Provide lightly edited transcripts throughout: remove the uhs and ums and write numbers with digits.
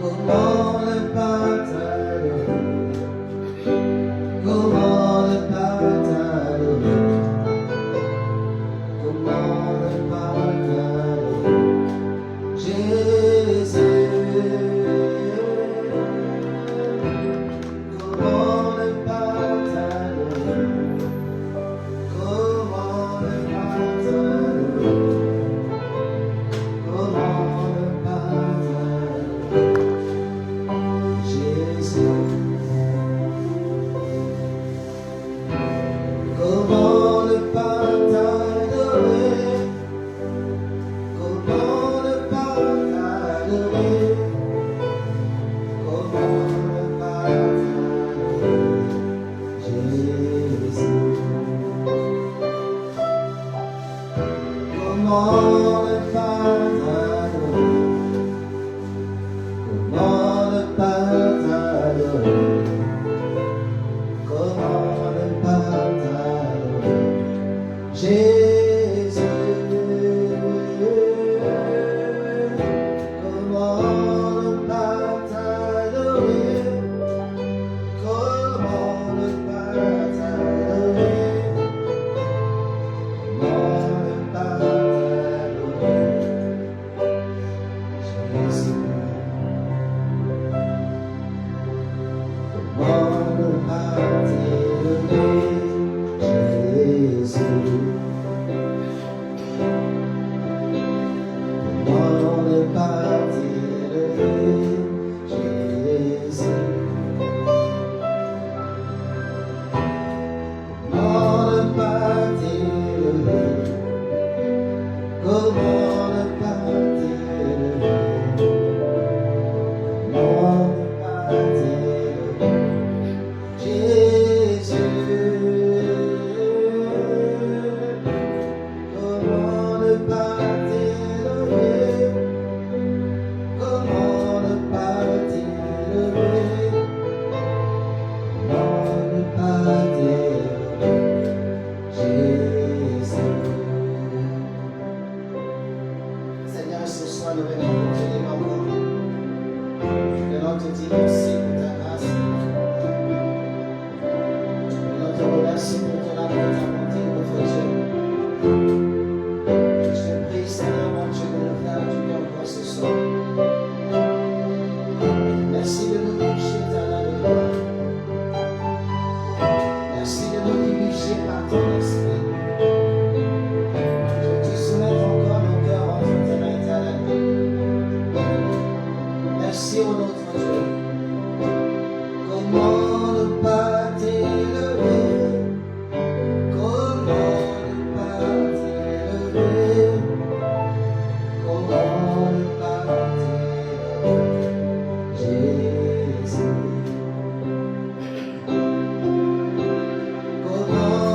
Comment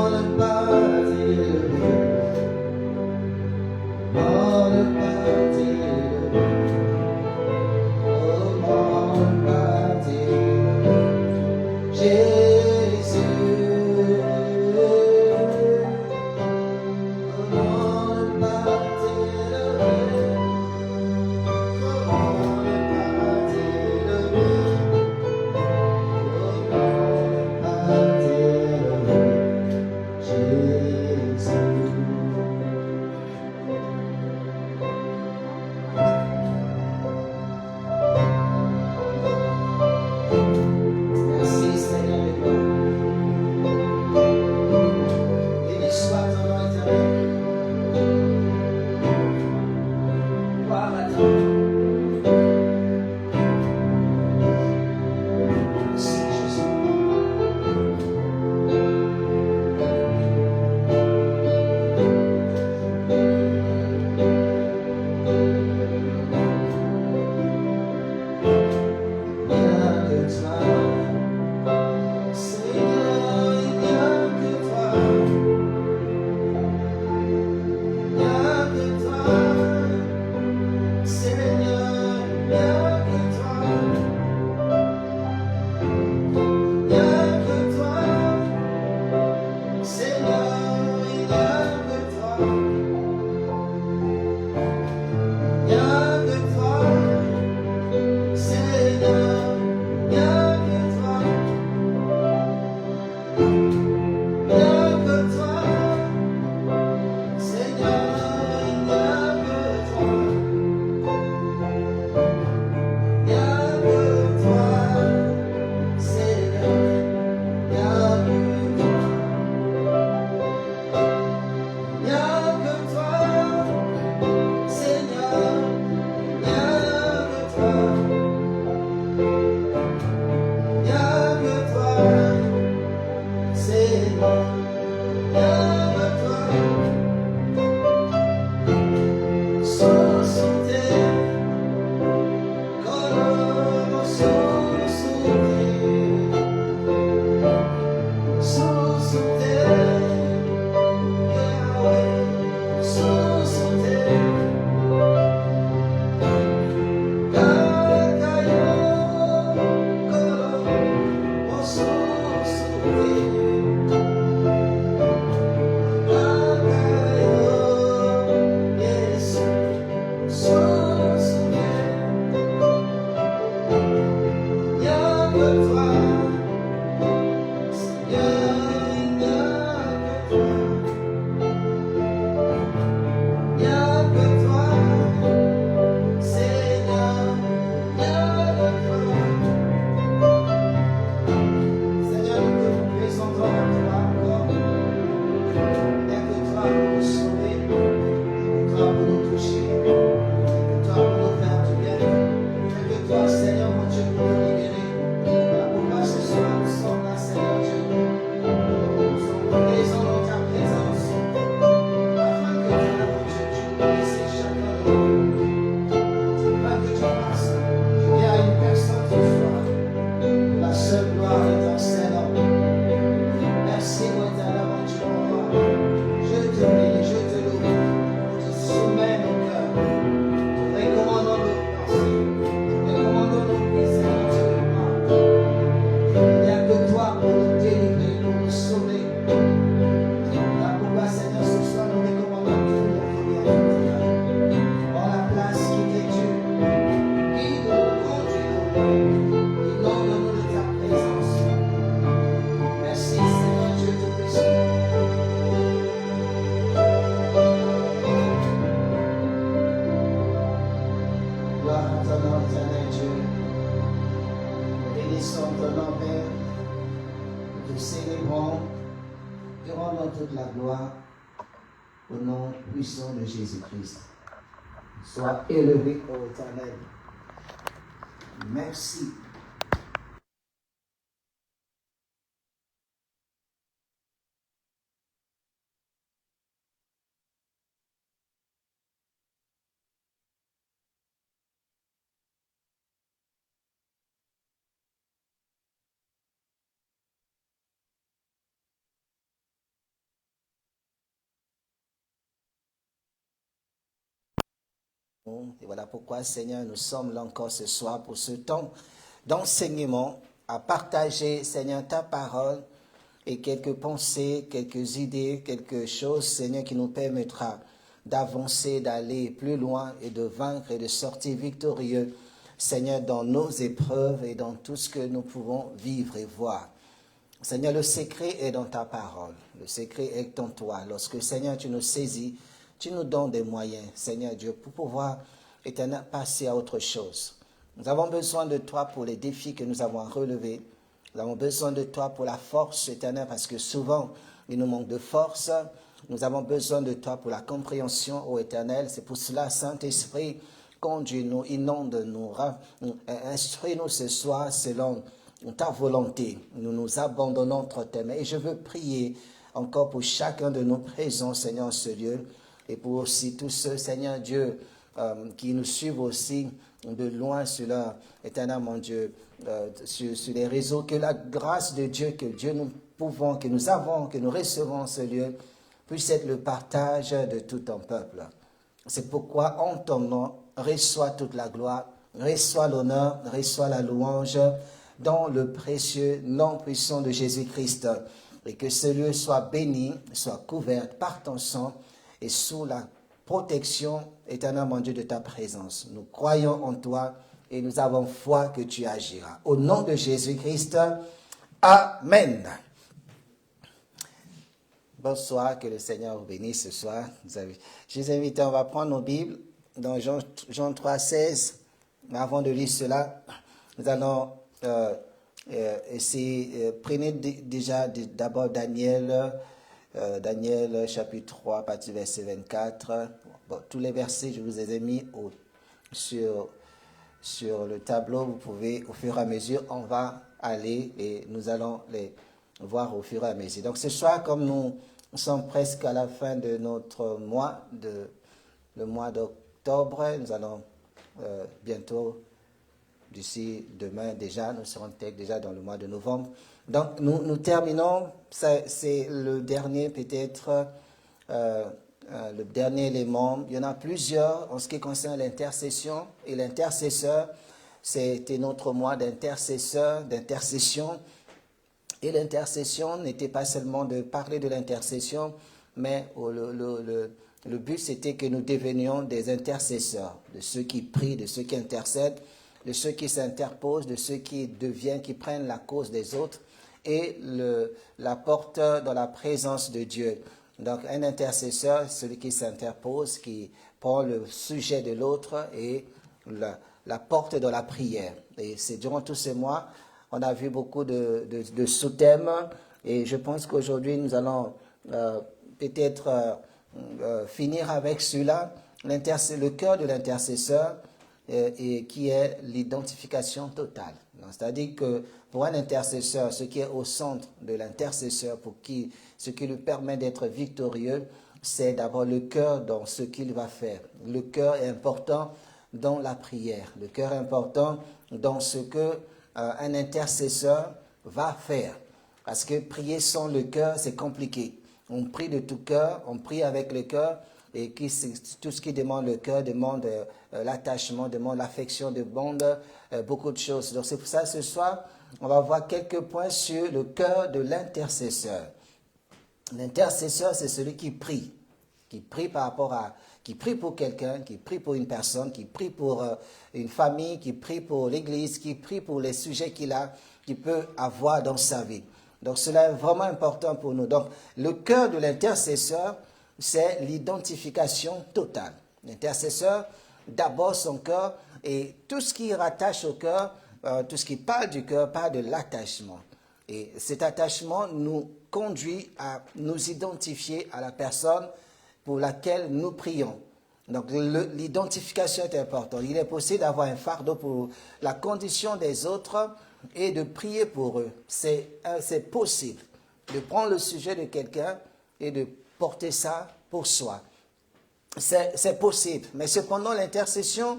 ne pas De Jésus-Christ. Sois élevé, ô Éternel. Merci. Et voilà pourquoi, Seigneur, nous sommes là encore ce soir pour ce temps d'enseignement, à partager, Seigneur, ta parole et quelques pensées, quelques idées, quelque chose, Seigneur, qui nous permettra d'avancer, d'aller plus loin et de vaincre et de sortir victorieux, Seigneur, dans nos épreuves et dans tout ce que nous pouvons vivre et voir. Seigneur, le secret est dans ta parole, le secret est en toi. Lorsque, Seigneur, tu nous saisis, tu nous donnes des moyens, Seigneur Dieu, pour pouvoir, éternel, passer à autre chose. Nous avons besoin de toi pour les défis que nous avons à relever. Nous avons besoin de toi pour la force, éternel, parce que souvent, il nous manque de force. Nous avons besoin de toi pour la compréhension, ô Éternel. C'est pour cela, Saint-Esprit, conduis-nous, inonde-nous, instruis-nous ce soir selon ta volonté. Nous nous abandonnons entre tes mains. Et je veux prier encore pour chacun de nous présents, Seigneur, en ce lieu. Et pour aussi tous ceux, Seigneur Dieu, qui nous suivent aussi de loin sur leur éternel, mon Dieu, sur les réseaux. Que la grâce de Dieu, que Dieu nous pouvons, que nous avons, que nous recevons en ce lieu, puisse être le partage de tout un peuple. C'est pourquoi, en ton nom, reçois toute la gloire, reçois l'honneur, reçois la louange, dans le précieux nom puissant de Jésus-Christ. Et que ce lieu soit béni, soit couvert par ton sang, et sous la protection, éternel mon Dieu, de ta présence. Nous croyons en toi et nous avons foi que tu agiras. Au nom de Jésus-Christ, Amen. Bonsoir, que le Seigneur vous bénisse ce soir. Je vous invite, on va prendre nos Bibles dans Jean 3,16. Mais avant de lire cela, nous allons essayer, prenez déjà d'abord Daniel chapitre 3, partie verset 24. Bon, tous les versets, je vous ai mis sur le tableau. Vous pouvez, au fur et à mesure, on va aller et nous allons voir au fur et à mesure. Donc ce soir, comme nous sommes presque à la fin de notre mois, le mois d'octobre, nous allons bientôt, d'ici demain déjà, nous serons peut-être déjà dans le mois de novembre. Donc nous terminons, c'est le dernier peut-être, le dernier élément. Il y en a plusieurs en ce qui concerne l'intercession et l'intercesseur. C'était notre mois d'intercession. Et l'intercession n'était pas seulement de parler de l'intercession, mais le but c'était que nous devenions des intercesseurs, de ceux qui prient, de ceux qui intercèdent, de ceux qui s'interposent, de ceux qui prennent la cause des autres et la portent dans la présence de Dieu. Donc un intercesseur, celui qui s'interpose, qui prend le sujet de l'autre et la porte dans la prière. Et c'est durant tous ces mois, on a vu beaucoup de sous-thèmes et je pense qu'aujourd'hui nous allons peut-être finir avec cela, le cœur de l'intercesseur et qui est l'identification totale. C'est-à-dire que pour un intercesseur, ce qui est au centre de l'intercesseur, ce qui lui permet d'être victorieux, c'est d'abord le cœur dans ce qu'il va faire. Le cœur est important dans la prière. Le cœur est important dans ce que un intercesseur va faire. Parce que prier sans le cœur, c'est compliqué. On prie de tout cœur, on prie avec le cœur, et tout ce qui demande le cœur demande l'attachement, demande l'affection, demande beaucoup de choses. Donc c'est pour ça, ce soir, on va voir quelques points sur le cœur de l'intercesseur. L'intercesseur, c'est celui qui prie qui prie pour quelqu'un, qui prie pour une personne, qui prie pour une famille, qui prie pour l'église, qui prie pour les sujets qu'il peut avoir dans sa vie. Donc cela est vraiment important pour nous. Donc le cœur de l'intercesseur, c'est l'identification totale. L'intercesseur, d'abord son cœur, et tout ce qui rattache au cœur, tout ce qui parle du cœur, parle de l'attachement. Et cet attachement nous conduit à nous identifier à la personne pour laquelle nous prions. Donc l'identification est importante. Il est possible d'avoir un fardeau pour la condition des autres et de prier pour eux. C'est possible de prendre le sujet de quelqu'un et de porter ça pour soi. C'est possible. Mais cependant, l'intercession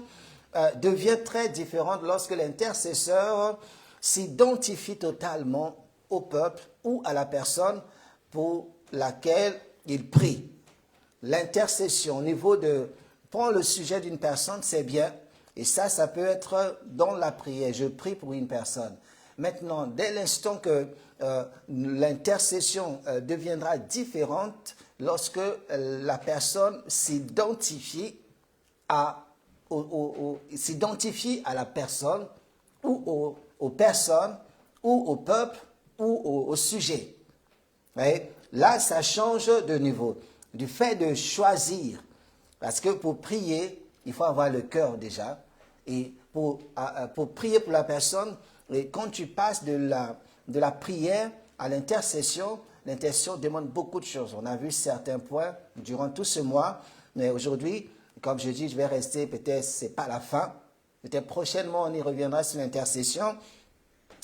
devient très différente lorsque l'intercesseur s'identifie totalement au peuple ou à la personne pour laquelle il prie. L'intercession au niveau de prendre le sujet d'une personne, c'est bien. Et ça peut être dans la prière. Je prie pour une personne. Maintenant, dès l'instant que l'intercession deviendra différente, lorsque la personne s'identifie à la personne ou aux personnes ou au peuple ou au sujet. Voyez? Là, ça change de niveau. Du fait de choisir, parce que pour prier, il faut avoir le cœur déjà, et pour prier pour la personne, et quand tu passes de la prière à l'intercession, l'intercession demande beaucoup de choses. On a vu certains points durant tout ce mois, mais aujourd'hui, comme je dis, je vais rester, peut-être c'est pas la fin, peut-être prochainement on y reviendra sur l'intercession.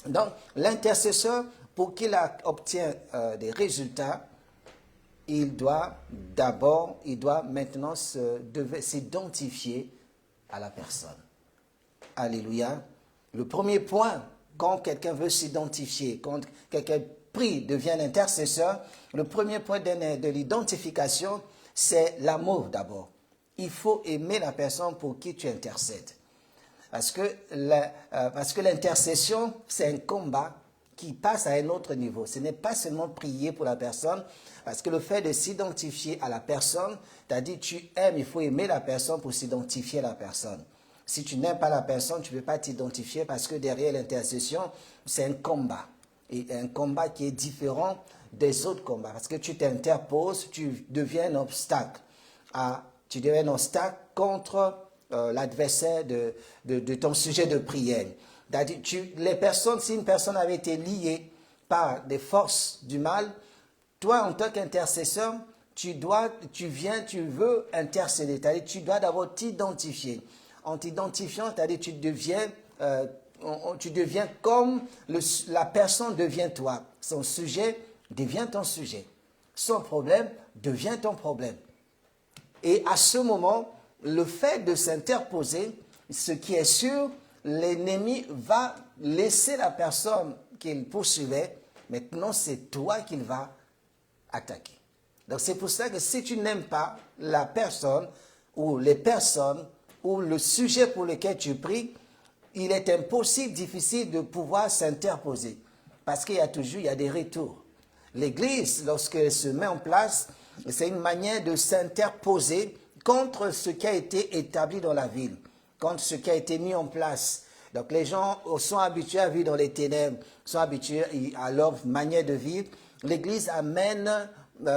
Donc l'intercesseur, pour qu'il obtienne des résultats, il doit maintenant s'identifier à la personne. Alléluia. Le premier point, quand quelqu'un veut s'identifier, quand quelqu'un prie, devient l'intercesseur, le premier point de l'identification, c'est l'amour d'abord. Il faut aimer la personne pour qui tu intercèdes. Parce que l'intercession, c'est un combat qui passe à un autre niveau. Ce n'est pas seulement prier pour la personne, parce que le fait de s'identifier à la personne, c'est-à-dire tu aimes, il faut aimer la personne pour s'identifier à la personne. Si tu n'aimes pas la personne, tu ne peux pas t'identifier parce que derrière l'intercession, c'est un combat. Et un combat qui est différent des autres combats. Parce que tu t'interposes, tu deviens un obstacle. Tu deviens un obstacle contre l'adversaire de ton sujet de prière. Si une personne avait été liée par des forces du mal, toi, en tant qu'intercesseur, tu veux intercéder. C'est-à-dire tu dois d'abord t'identifier. En t'identifiant, c'est-à-dire tu deviens comme la personne devient toi. Son sujet devient ton sujet. Son problème devient ton problème. Et à ce moment, le fait de s'interposer, ce qui est sûr, l'ennemi va laisser la personne qu'il poursuivait. Maintenant, c'est toi qu'il va attaquer. Donc c'est pour ça que si tu n'aimes pas la personne ou les personnes ou le sujet pour lequel tu pries, il est impossible, difficile de pouvoir s'interposer. Parce qu'il y a toujours, il y a des retours. L'Église, lorsqu'elle se met en place, c'est une manière de s'interposer contre ce qui a été établi dans la ville, contre ce qui a été mis en place. Donc les gens sont habitués à vivre dans les ténèbres, sont habitués à leur manière de vivre. L'Église amène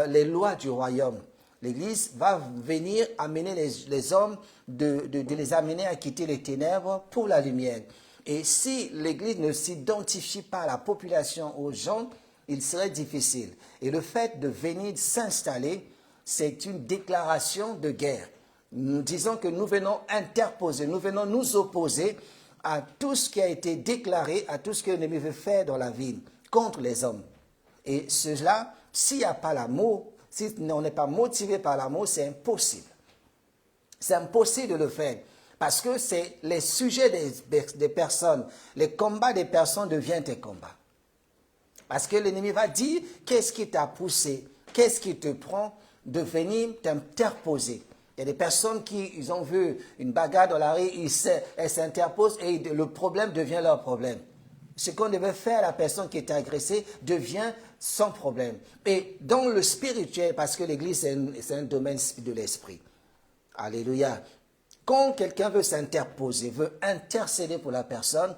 les lois du royaume. L'Église va venir amener les hommes, de les amener à quitter les ténèbres pour la lumière. Et si l'Église ne s'identifie pas à la population, aux gens, il serait difficile. Et le fait de venir s'installer, c'est une déclaration de guerre. Nous disons que nous venons interposer, nous venons nous opposer à tout ce qui a été déclaré, à tout ce que l'ennemi veut faire dans la ville, contre les hommes. Et cela, s'il n'y a pas l'amour, si on n'est pas motivé par l'amour, c'est impossible. C'est impossible de le faire. Parce que c'est les sujets des personnes, les combats des personnes deviennent tes combats. Parce que l'ennemi va dire, qu'est-ce qui t'a poussé, qu'est-ce qui te prend de venir t'interposer. Il y a des personnes qui ils ont vu une bagarre dans la rue, elles s'interposent et le problème devient leur problème. Ce qu'on devait faire à la personne qui était agressée devient son problème. Et dans le spirituel, parce que l'Église c'est un domaine de l'esprit. Alléluia. Quand quelqu'un veut s'interposer, veut intercéder pour la personne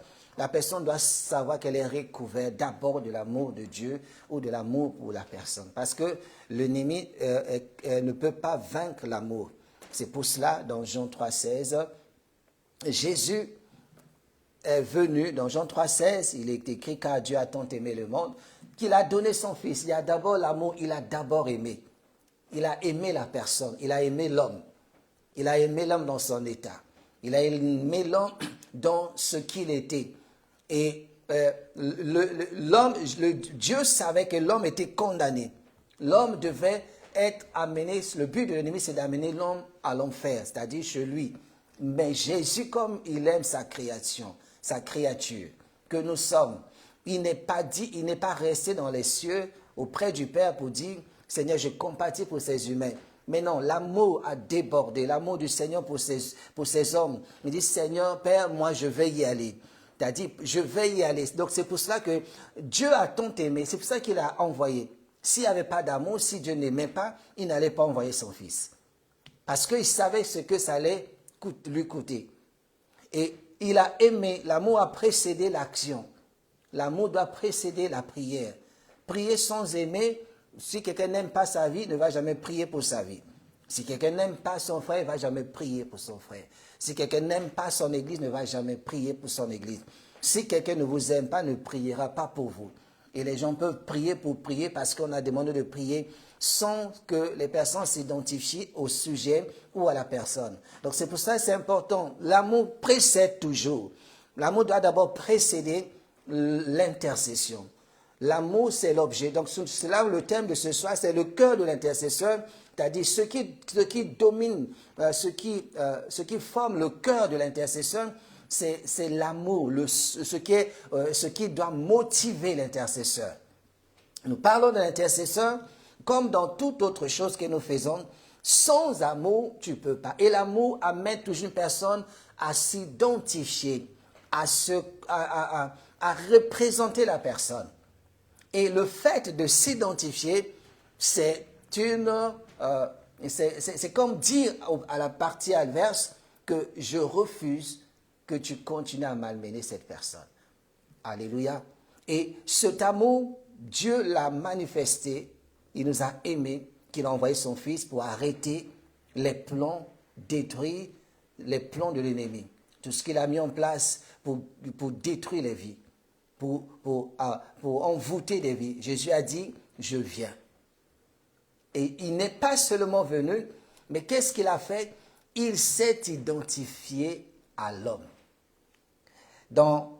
doit savoir qu'elle est recouverte d'abord de l'amour de Dieu ou de l'amour pour la personne. Parce que l'ennemi ne peut pas vaincre l'amour. C'est pour cela, dans Jean 3,16, Jésus est venu, dans Jean 3,16, il est écrit « Car Dieu a tant aimé le monde, qu'il a donné son Fils ». Il y a d'abord l'amour, il a d'abord aimé. Il a aimé la personne, il a aimé l'homme. Il a aimé l'homme dans son état. Il a aimé l'homme dans ce qu'il était. Et Dieu savait que l'homme était condamné. L'homme devait être amené, le but de l'ennemi c'est d'amener l'homme à l'enfer, c'est-à-dire chez lui. Mais Jésus, comme il aime sa création, sa créature, que nous sommes, il n'est pas resté dans les cieux auprès du Père pour dire, Seigneur, je compatis pour ces humains. Mais non, l'amour a débordé, l'amour du Seigneur pour ces hommes. Il dit, Seigneur, Père, moi je vais y aller. C'est-à-dire, je vais y aller. Donc c'est pour cela que Dieu a tant aimé, c'est pour ça qu'il a envoyé. S'il n'y avait pas d'amour, si Dieu n'aimait pas, il n'allait pas envoyer son Fils. Parce qu'il savait ce que ça allait lui coûter. Et il a aimé, l'amour a précédé l'action. L'amour doit précéder la prière. Prier sans aimer, si quelqu'un n'aime pas sa vie, ne va jamais prier pour sa vie. Si quelqu'un n'aime pas son frère, il ne va jamais prier pour son frère. Si quelqu'un n'aime pas son église, ne va jamais prier pour son église. Si quelqu'un ne vous aime pas, ne priera pas pour vous. Et les gens peuvent prier pour prier parce qu'on a demandé de prier sans que les personnes s'identifient au sujet ou à la personne. Donc c'est pour ça que c'est important. L'amour précède toujours. L'amour doit d'abord précéder l'intercession. L'amour, c'est l'objet. Donc, c'est là où le thème de ce soir, c'est le cœur de l'intercesseur, c'est-à-dire ce qui domine, ce qui forme le cœur de l'intercesseur, c'est l'amour, ce qui doit motiver l'intercesseur. Nous parlons de l'intercesseur comme dans toute autre chose que nous faisons. Sans amour, tu ne peux pas. Et l'amour amène toujours une personne à s'identifier, à représenter la personne. Et le fait de s'identifier, c'est comme dire à la partie adverse que je refuse que tu continues à malmener cette personne. Alléluia. Et cet amour, Dieu l'a manifesté, il nous a aimés, qu'il a envoyé son Fils pour arrêter les plans, détruire les plans de l'ennemi. Tout ce qu'il a mis en place pour détruire les vies. Pour envoûter des vies. Jésus a dit, je viens. Et il n'est pas seulement venu, mais qu'est-ce qu'il a fait? Il s'est identifié à l'homme. Dans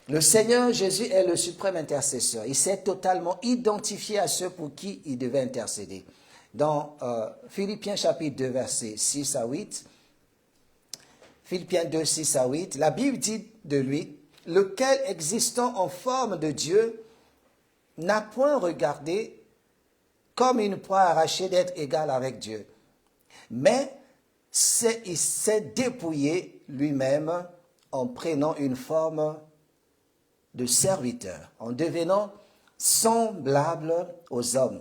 Le Seigneur Jésus est le suprême intercesseur. Il s'est totalement identifié à ceux pour qui il devait intercéder. Dans Philippiens chapitre 2, versets 6 à 8, Philippiens 2, 6 à 8, la Bible dit de lui, lequel existant en forme de Dieu, n'a point regardé comme une proie arrachée d'être égal avec Dieu. Mais il s'est dépouillé lui-même en prenant une forme de serviteur, en devenant semblable aux hommes.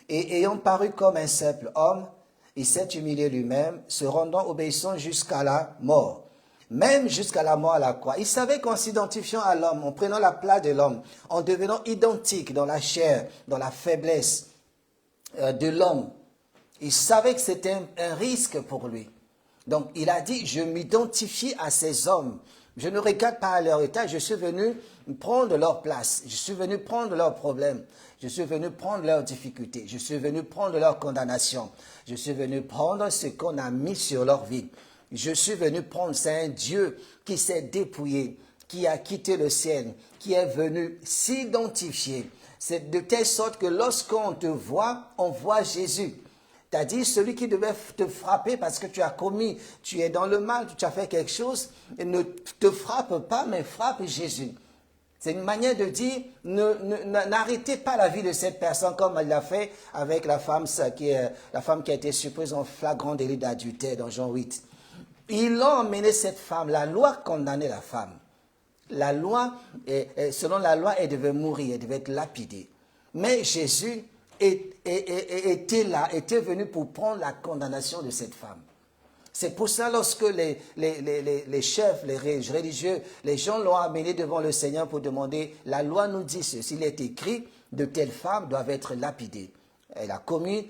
Et ayant paru comme un simple homme, il s'est humilié lui-même, se rendant obéissant jusqu'à la mort, même jusqu'à la mort à la croix. Il savait qu'en s'identifiant à l'homme, en prenant la place de l'homme, en devenant identique dans la chair, dans la faiblesse de l'homme, il savait que c'était un risque pour lui. Donc il a dit, je m'identifie à ces hommes. Je ne regarde pas à leur état, je suis venu prendre leur place. Je suis venu prendre leurs problèmes. Je suis venu prendre leurs difficultés. Je suis venu prendre leur condamnation. Je suis venu prendre ce qu'on a mis sur leur vie. Je suis venu prendre, c'est un Dieu qui s'est dépouillé, qui a quitté le ciel, qui est venu s'identifier. C'est de telle sorte que lorsqu'on te voit, on voit Jésus. C'est-à-dire celui qui devait te frapper parce que tu as commis, tu es dans le mal, tu as fait quelque chose, ne te frappe pas, mais frappe Jésus. C'est une manière de dire, n'arrêtez pas la vie de cette personne comme elle l'a fait avec la femme qui a été surprise en flagrant délit d'adultère dans Jean 8. Ils ont emmené cette femme, la loi condamnait la femme. La loi, selon la loi, elle devait mourir, elle devait être lapidée. Mais Jésus était là, était venu pour prendre la condamnation de cette femme. C'est pour ça lorsque les chefs, les religieux, les gens l'ont amené devant le Seigneur pour demander, la loi nous dit ceci, il est écrit, de telles femmes doivent être lapidées. Elle a commis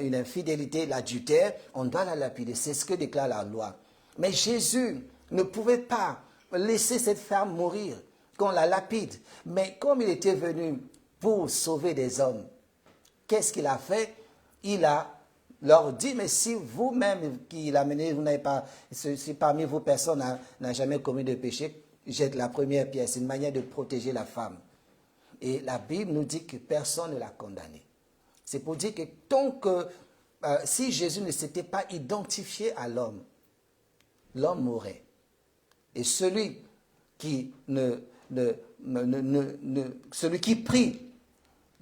une infidélité, l'adultère, on doit la lapider. C'est ce que déclare la loi. Mais Jésus ne pouvait pas laisser cette femme mourir, qu'on la lapide. Mais comme il était venu pour sauver des hommes, qu'est-ce qu'il a fait? Il a leur dit, mais si vous-même qui l'amenez, vous n'avez pas, si parmi vous personne n'a jamais commis de péché, jette la première pierre. C'est une manière de protéger la femme. Et la Bible nous dit que personne ne l'a condamnée. C'est pour dire que tant que, si Jésus ne s'était pas identifié à l'homme, l'homme mourrait. Et celui qui celui qui prie,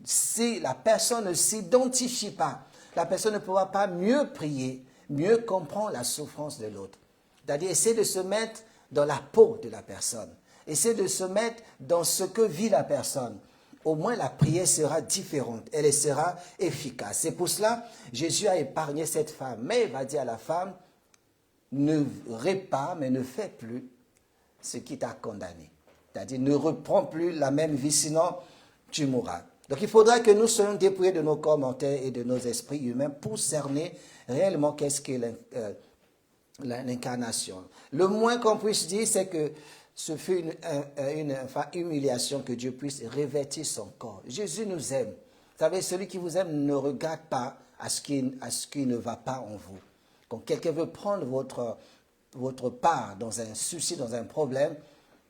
si la personne ne s'identifie pas, la personne ne pourra pas mieux prier, mieux comprendre la souffrance de l'autre. C'est-à-dire essayer de se mettre dans la peau de la personne, essayer de se mettre dans ce que vit la personne. Au moins la prière sera différente, elle sera efficace. C'est pour cela Jésus a épargné cette femme. Mais il va dire à la femme, ne répare, mais ne fais plus ce qui t'a condamné. C'est-à-dire ne reprends plus la même vie, sinon tu mourras. Donc il faudra que nous soyons dépouillés de nos corps mortels et de nos esprits humains pour cerner réellement qu'est-ce qu'est l'incarnation. Le moins qu'on puisse dire, c'est que ce fut une humiliation que Dieu puisse revêtir son corps. Jésus nous aime. Vous savez, celui qui vous aime ne regarde pas à ce qui ne va pas en vous. Quand quelqu'un veut prendre votre part dans un souci, dans un problème,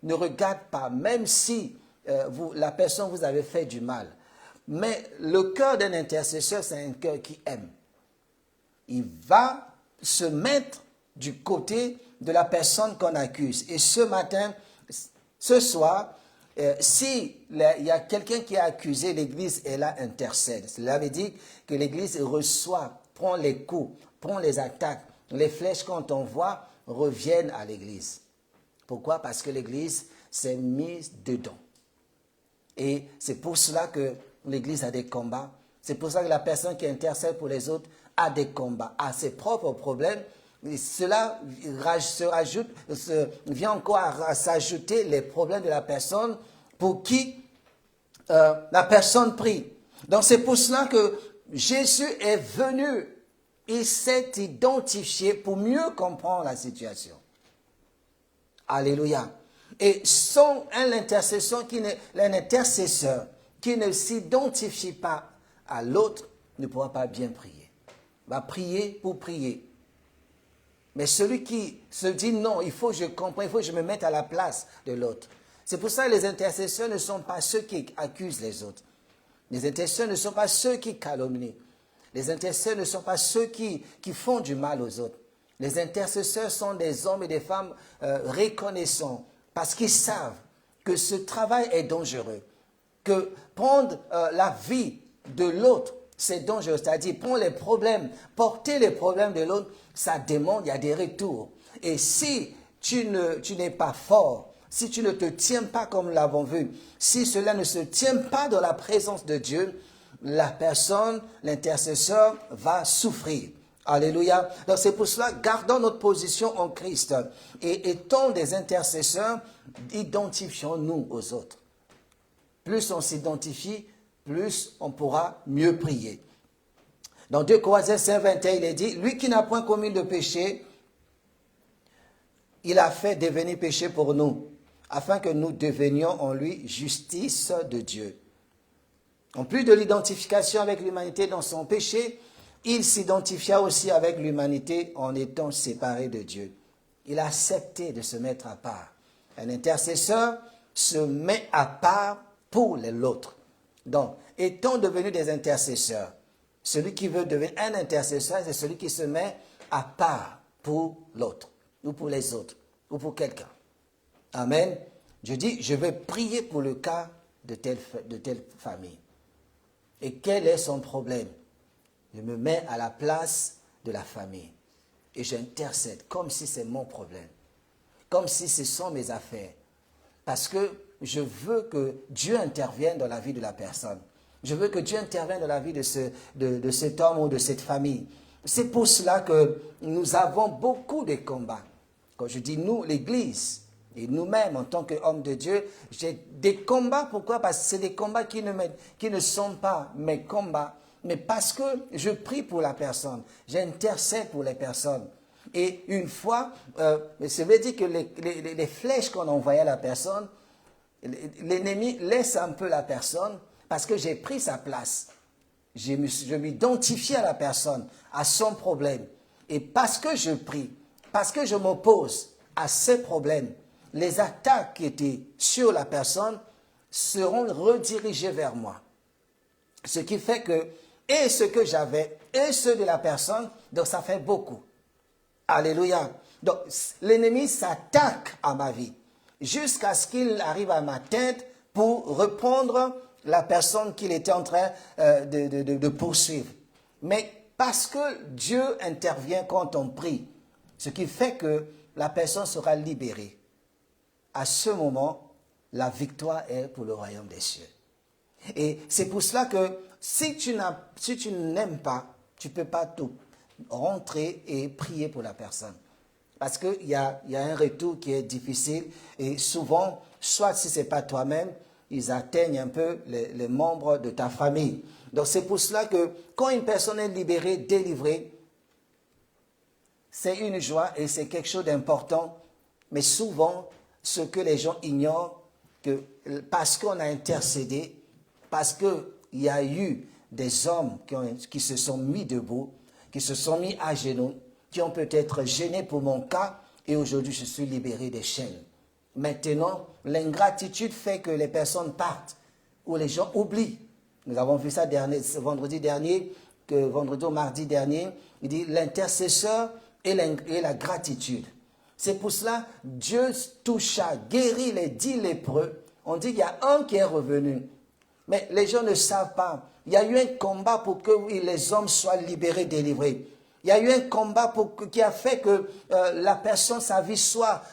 ne regarde pas, même si la personne vous avait fait du mal. Mais le cœur d'un intercesseur, c'est un cœur qui aime. Il va se mettre du côté de la personne qu'on accuse. Et ce matin, ce soir, si il y a quelqu'un qui est accusé, l'Église est là, intercède. Cela veut dire que l'Église reçoit, prend les coups, prend les attaques. Les flèches qu'on envoie reviennent à l'Église. Pourquoi? Parce que l'Église s'est mise dedans. Et c'est pour cela que l'Église a des combats. C'est pour ça que la personne qui intercède pour les autres a des combats, a ses propres problèmes. Et cela vient encore à s'ajouter les problèmes de la personne pour qui la personne prie. Donc c'est pour cela que Jésus est venu. Il s'est identifié pour mieux comprendre la situation. Alléluia. Et sans un intercesseur qui ne s'identifie pas à l'autre ne pourra pas bien prier. Il va prier pour prier. Mais celui qui se dit non, il faut que je comprenne, il faut que je me mette à la place de l'autre. C'est pour ça que les intercesseurs ne sont pas ceux qui accusent les autres. Les intercesseurs ne sont pas ceux qui calomnient. Les intercesseurs ne sont pas ceux qui font du mal aux autres. Les intercesseurs sont des hommes et des femmes reconnaissants parce qu'ils savent que ce travail est dangereux, que prendre la vie de l'autre, c'est dangereux. C'est-à-dire prendre les problèmes, porter les problèmes de l'autre, ça demande, il y a des retours. Et si tu n'es pas fort, si tu ne te tiens pas comme nous l'avons vu, si cela ne se tient pas dans la présence de Dieu, la personne, l'intercesseur, va souffrir. Alléluia. Donc c'est pour cela, gardons notre position en Christ et étant des intercesseurs, identifions-nous aux autres. Plus on s'identifie, plus on pourra mieux prier. Dans 2 Corinthiens 5:21, il est dit, lui qui n'a point commis de péché, il a fait devenir péché pour nous, afin que nous devenions en lui justice de Dieu. En plus de l'identification avec l'humanité dans son péché, il s'identifia aussi avec l'humanité en étant séparé de Dieu. Il a accepté de se mettre à part. Un intercesseur se met à part pour l'autre. Donc, étant devenus des intercesseurs, celui qui veut devenir un intercesseur, c'est celui qui se met à part pour l'autre, ou pour les autres, ou pour quelqu'un. Amen. Je dis, je vais prier pour le cas de telle famille. Et quel est son problème? Je me mets à la place de la famille et j'intercède comme si c'est mon problème, comme si ce sont mes affaires. Parce que je veux que Dieu intervienne dans la vie de la personne. Je veux que Dieu intervienne dans la vie de cet homme ou de cette famille. C'est pour cela que nous avons beaucoup de combats. Quand je dis nous, l'Église, et nous-mêmes, en tant qu'hommes de Dieu, j'ai des combats. Pourquoi? Parce que c'est des combats qui ne sont pas mes combats, mais parce que je prie pour la personne, j'intercède pour les personnes. Et une fois, ça veut dire que les flèches qu'on envoyait à la personne, l'ennemi laisse un peu la personne parce que j'ai pris sa place. Je m'identifie à la personne, à son problème. Et parce que je prie, parce que je m'oppose à ses problèmes, les attaques qui étaient sur la personne seront redirigées vers moi. Ce qui fait que, et ce que j'avais, et ceux de la personne, donc ça fait beaucoup. Alléluia. Donc, l'ennemi s'attaque à ma vie, jusqu'à ce qu'il arrive à ma tête pour reprendre la personne qu'il était en train de poursuivre. Mais parce que Dieu intervient quand on prie, ce qui fait que la personne sera libérée. À ce moment, la victoire est pour le royaume des cieux. Et c'est pour cela que si tu n'aimes pas, tu ne peux pas tout rentrer et prier pour la personne. Parce qu'il y a un retour qui est difficile et souvent, soit si ce n'est pas toi-même, ils atteignent un peu les membres de ta famille. Donc c'est pour cela que quand une personne est libérée, délivrée, c'est une joie et c'est quelque chose d'important. Mais souvent, ce que les gens ignorent, que parce qu'on a intercédé, parce qu'il y a eu des hommes qui se sont mis debout, qui se sont mis à genoux, qui ont peut-être gêné pour mon cas, et aujourd'hui je suis libéré des chaînes. Maintenant, l'ingratitude fait que les personnes partent, ou les gens oublient. Nous avons vu ça vendredi dernier, vendredi ou mardi dernier, il dit l'intercesseur et la gratitude. C'est pour cela, Dieu toucha, guérit les 10 lépreux. On dit qu'il y a un qui est revenu. Mais les gens ne savent pas. Il y a eu un combat pour que les hommes soient libérés, délivrés. Il y a eu un combat qui a fait que la personne, sa vie soit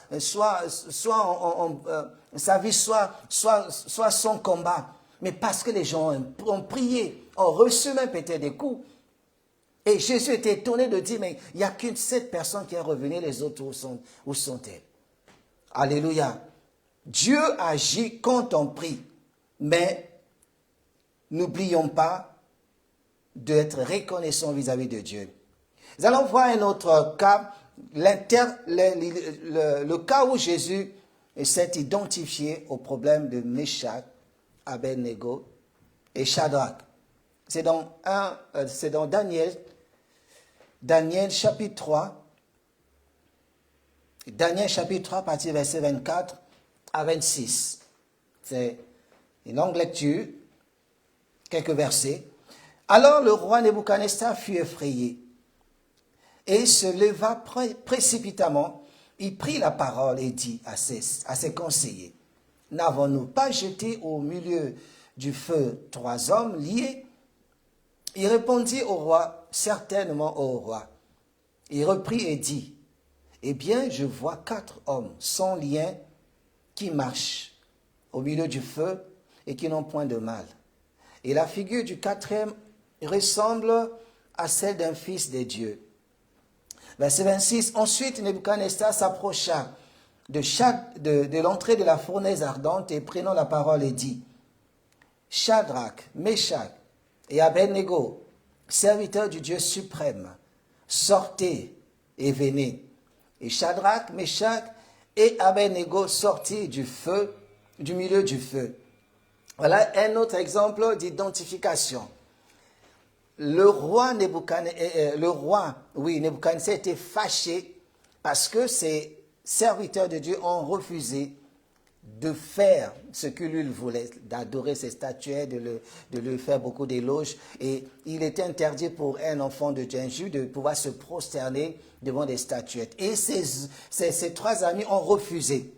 son combat. Mais parce que les gens ont prié, ont reçu même peut-être des coups. Et Jésus était étonné de dire, mais il n'y a qu'une seule personne qui est revenue, les autres, où sont-elles? Alléluia. Dieu agit quand on prie. Mais n'oublions pas d'être reconnaissants vis-à-vis de Dieu. Nous allons voir un autre cas, le cas où Jésus s'est identifié au problème de Meshach, Abednego et Shadrach. C'est dans Daniel chapitre 3. Daniel chapitre 3, partie verset 24 à 26. C'est une longue lecture, quelques versets. Alors le roi Nebuchadnezzar fut effrayé et se leva précipitamment. Il prit la parole et dit à ses conseillers, « N'avons-nous pas jeté au milieu du feu 3 hommes liés ?» Il répondit au roi, « Certainement, au roi. » Il reprit et dit, « Eh bien, je vois 4 hommes sans lien qui marchent au milieu du feu et qui n'ont point de mal. Et la figure du 4e ressemble à celle d'un fils de Dieu. » Verset 26, ensuite Nebuchadnezzar s'approcha de l'entrée de la fournaise ardente et prenant la parole et dit, Shadrach, Meshach et Abednego, serviteurs du Dieu suprême, sortez et venez. Et Shadrach, Meshach et Abednego sortirent du milieu du feu. Voilà un autre exemple d'identification. Le roi Nebuchadnezzar était fâché parce que ses serviteurs de Dieu ont refusé de faire ce que lui voulait, d'adorer ses statuettes, de lui faire beaucoup d'éloges. Et il était interdit pour un enfant de Dieu, un juif, de pouvoir se prosterner devant des statuettes. Et ses 3 amis ont refusé.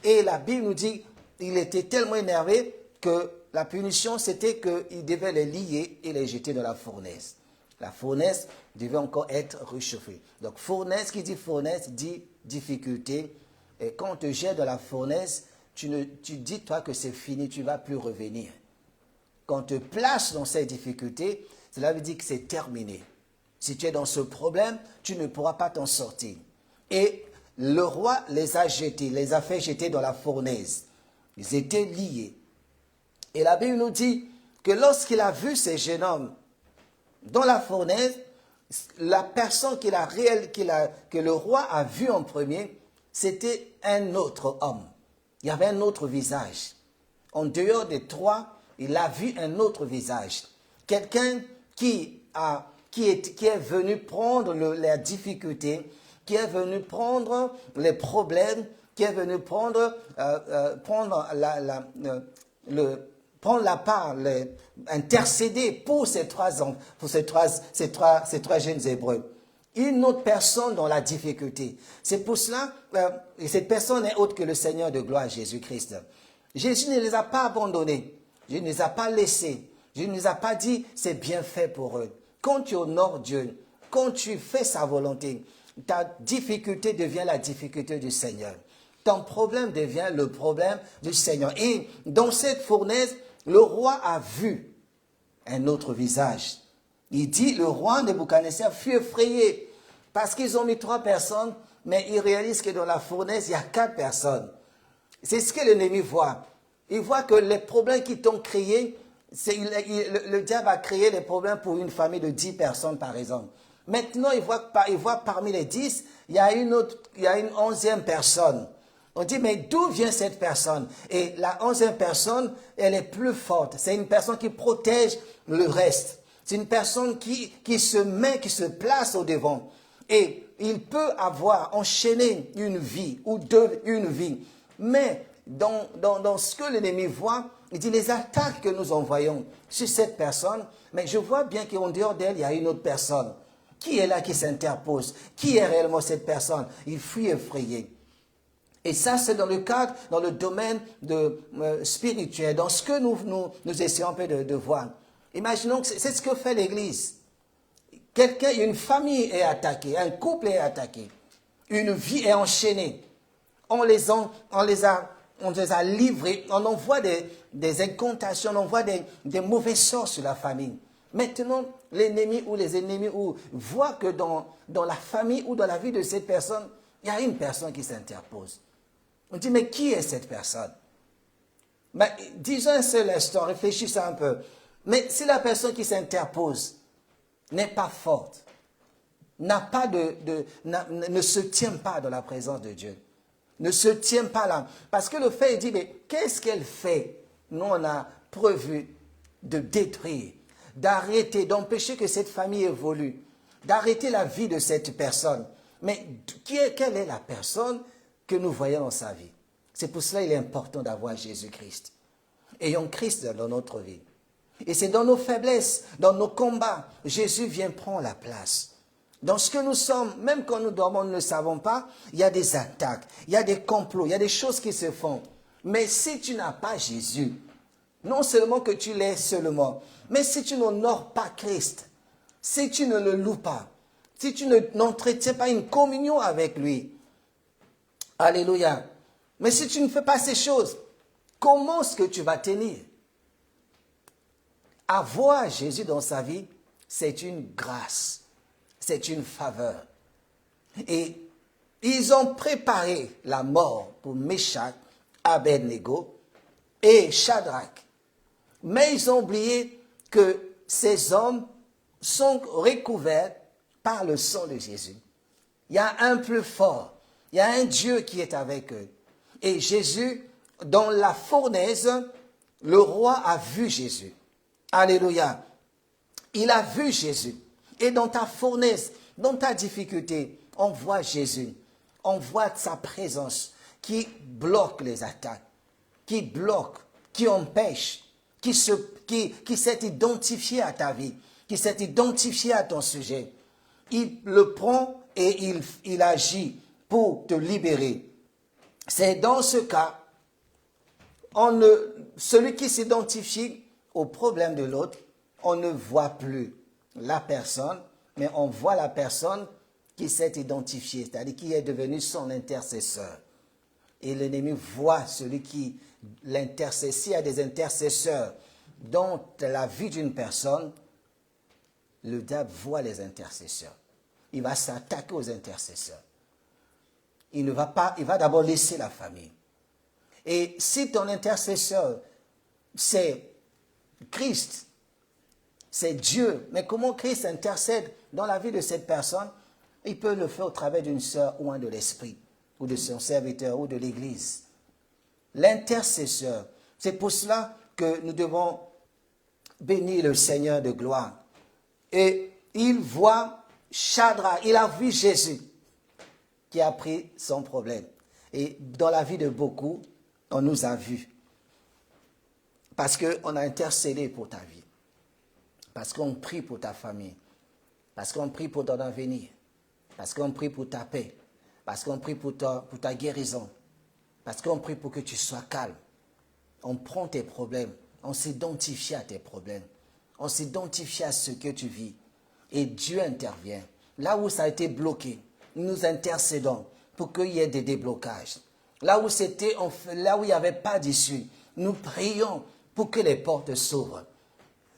Et la Bible nous dit qu'il était tellement énervé que la punition, c'était qu'il devait les lier et les jeter dans la fournaise. La fournaise devait encore être réchauffée. Donc, fournaise, qui dit fournaise, dit difficulté. Et quand on te jette dans la fournaise, tu dis, toi, que c'est fini, tu ne vas plus revenir. Quand on te place dans ces difficultés, cela veut dire que c'est terminé. Si tu es dans ce problème, tu ne pourras pas t'en sortir. Et le roi les a fait jeter dans la fournaise. Ils étaient liés. Et la Bible nous dit que lorsqu'il a vu ces jeunes hommes dans la fournaise, la personne que le roi a vue en premier, c'était un autre homme. Il y avait un autre visage. En dehors des 3, il a vu un autre visage. Quelqu'un qui est venu prendre la difficulté, qui est venu prendre les problèmes, qui est venu prendre la part, intercéder pour ces 3 hommes, pour ces trois jeunes Hébreux. Une autre personne dans la difficulté. C'est pour cela, cette personne n'est autre que le Seigneur de gloire, Jésus-Christ. Jésus ne les a pas abandonnés. Jésus ne les a pas laissés. Jésus ne les a pas dit, c'est bien fait pour eux. Quand tu honores Dieu, quand tu fais sa volonté, ta difficulté devient la difficulté du Seigneur. Ton problème devient le problème du Seigneur. Et dans cette fournaise, le roi a vu un autre visage. Il dit, le roi Nebuchadnezzar fut effrayé parce qu'ils ont mis 3 personnes, mais il réalise que dans la fournaise, il y a 4 personnes. C'est ce que l'ennemi voit. Il voit que les problèmes qui t'ont créé, le diable a créé des problèmes pour une famille de 10 personnes, par exemple. Maintenant, il voit parmi les 10, il y a une 11e personne. On dit, mais d'où vient cette personne? Et la 11e personne, elle est plus forte. C'est une personne qui protège le reste. C'est une personne qui se place au devant. Et il peut avoir enchaîné une vie ou une vie. Mais dans ce que l'ennemi voit, il dit les attaques que nous envoyons sur cette personne, mais je vois bien qu'en dehors d'elle, il y a une autre personne. Qui est là qui s'interpose? Qui est réellement cette personne? Il fuit effrayé. Et ça, c'est dans le cadre, dans le domaine spirituel, dans ce que nous essayons un peu de voir. Imaginons que c'est ce que fait l'Église. Une famille est attaquée, un couple est attaqué, une vie est enchaînée. On les a livrés, on envoie des incantations, on envoie des mauvais sorts sur la famille. Maintenant, l'ennemi ou les ennemis voient que dans la famille ou dans la vie de cette personne, il y a une personne qui s'interpose. On dit, mais qui est cette personne? Disons un seul instant, réfléchissez un peu. Mais si la personne qui s'interpose n'est pas forte, ne se tient pas dans la présence de Dieu, ne se tient pas là. Parce que le fait, il dit, mais qu'est-ce qu'elle fait? Nous, on a prévu de détruire, d'arrêter, d'empêcher que cette famille évolue, d'arrêter la vie de cette personne. Mais quelle est la personne que nous voyons dans sa vie? C'est pour cela qu'il est important d'avoir Jésus-Christ. ayons Christ dans notre vie. Et c'est dans nos faiblesses, dans nos combats, Jésus vient prendre la place. Dans ce que nous sommes, même quand nous dormons, nous ne le savons pas, il y a des attaques, il y a des complots, il y a des choses qui se font. Mais si tu n'as pas Jésus, non seulement que tu l'aies seulement, mais si tu n'honores pas Christ, si tu ne le loues pas, si tu n'entretiens pas une communion avec lui, alléluia. Mais si tu ne fais pas ces choses, comment est-ce que tu vas tenir? Avoir Jésus dans sa vie, c'est une grâce, c'est une faveur. Et ils ont préparé la mort pour Meshach, Abednego et Shadrach. Mais ils ont oublié que ces hommes sont recouverts par le sang de Jésus. Il y a un plus fort, il y a un Dieu qui est avec eux. Et Jésus, dans la fournaise, le roi a vu Jésus. Alléluia. Il a vu Jésus. Et dans ta fournaise, dans ta difficulté, on voit Jésus. On voit sa présence qui bloque les attaques, qui bloque, qui empêche, qui s'est identifié à ta vie, qui s'est identifié à ton sujet. Il le prend et il agit pour te libérer. C'est dans ce cas, celui qui s'identifie au problème de l'autre, on ne voit plus la personne, mais on voit la personne qui s'est identifiée, c'est-à-dire qui est devenue son intercesseur. Et l'ennemi voit celui qui l'intercède. S'il y a des intercesseurs dans la vie d'une personne, le diable voit les intercesseurs. Il va s'attaquer aux intercesseurs. Il va d'abord laisser la famille. Et si ton intercesseur, c'est Christ, c'est Dieu, mais comment Christ intercède dans la vie de cette personne? Il peut le faire au travers d'une sœur ou un de l'esprit, ou de son serviteur, ou de l'église. L'intercesseur, c'est pour cela que nous devons bénir le Seigneur de gloire. Et il voit Shadrach, il a vu Jésus qui a pris son problème. Et dans la vie de beaucoup, on nous a vus. Parce qu'on a intercédé pour ta vie. Parce qu'on prie pour ta famille. Parce qu'on prie pour ton avenir. Parce qu'on prie pour ta paix. Parce qu'on prie pour ta guérison. Parce qu'on prie pour que tu sois calme. On prend tes problèmes. On s'identifie à tes problèmes. On s'identifie à ce que tu vis. Et Dieu intervient. Là où ça a été bloqué, nous intercédons pour qu'il y ait des déblocages. Là où il n'y avait pas d'issue, nous prions pour que les portes s'ouvrent.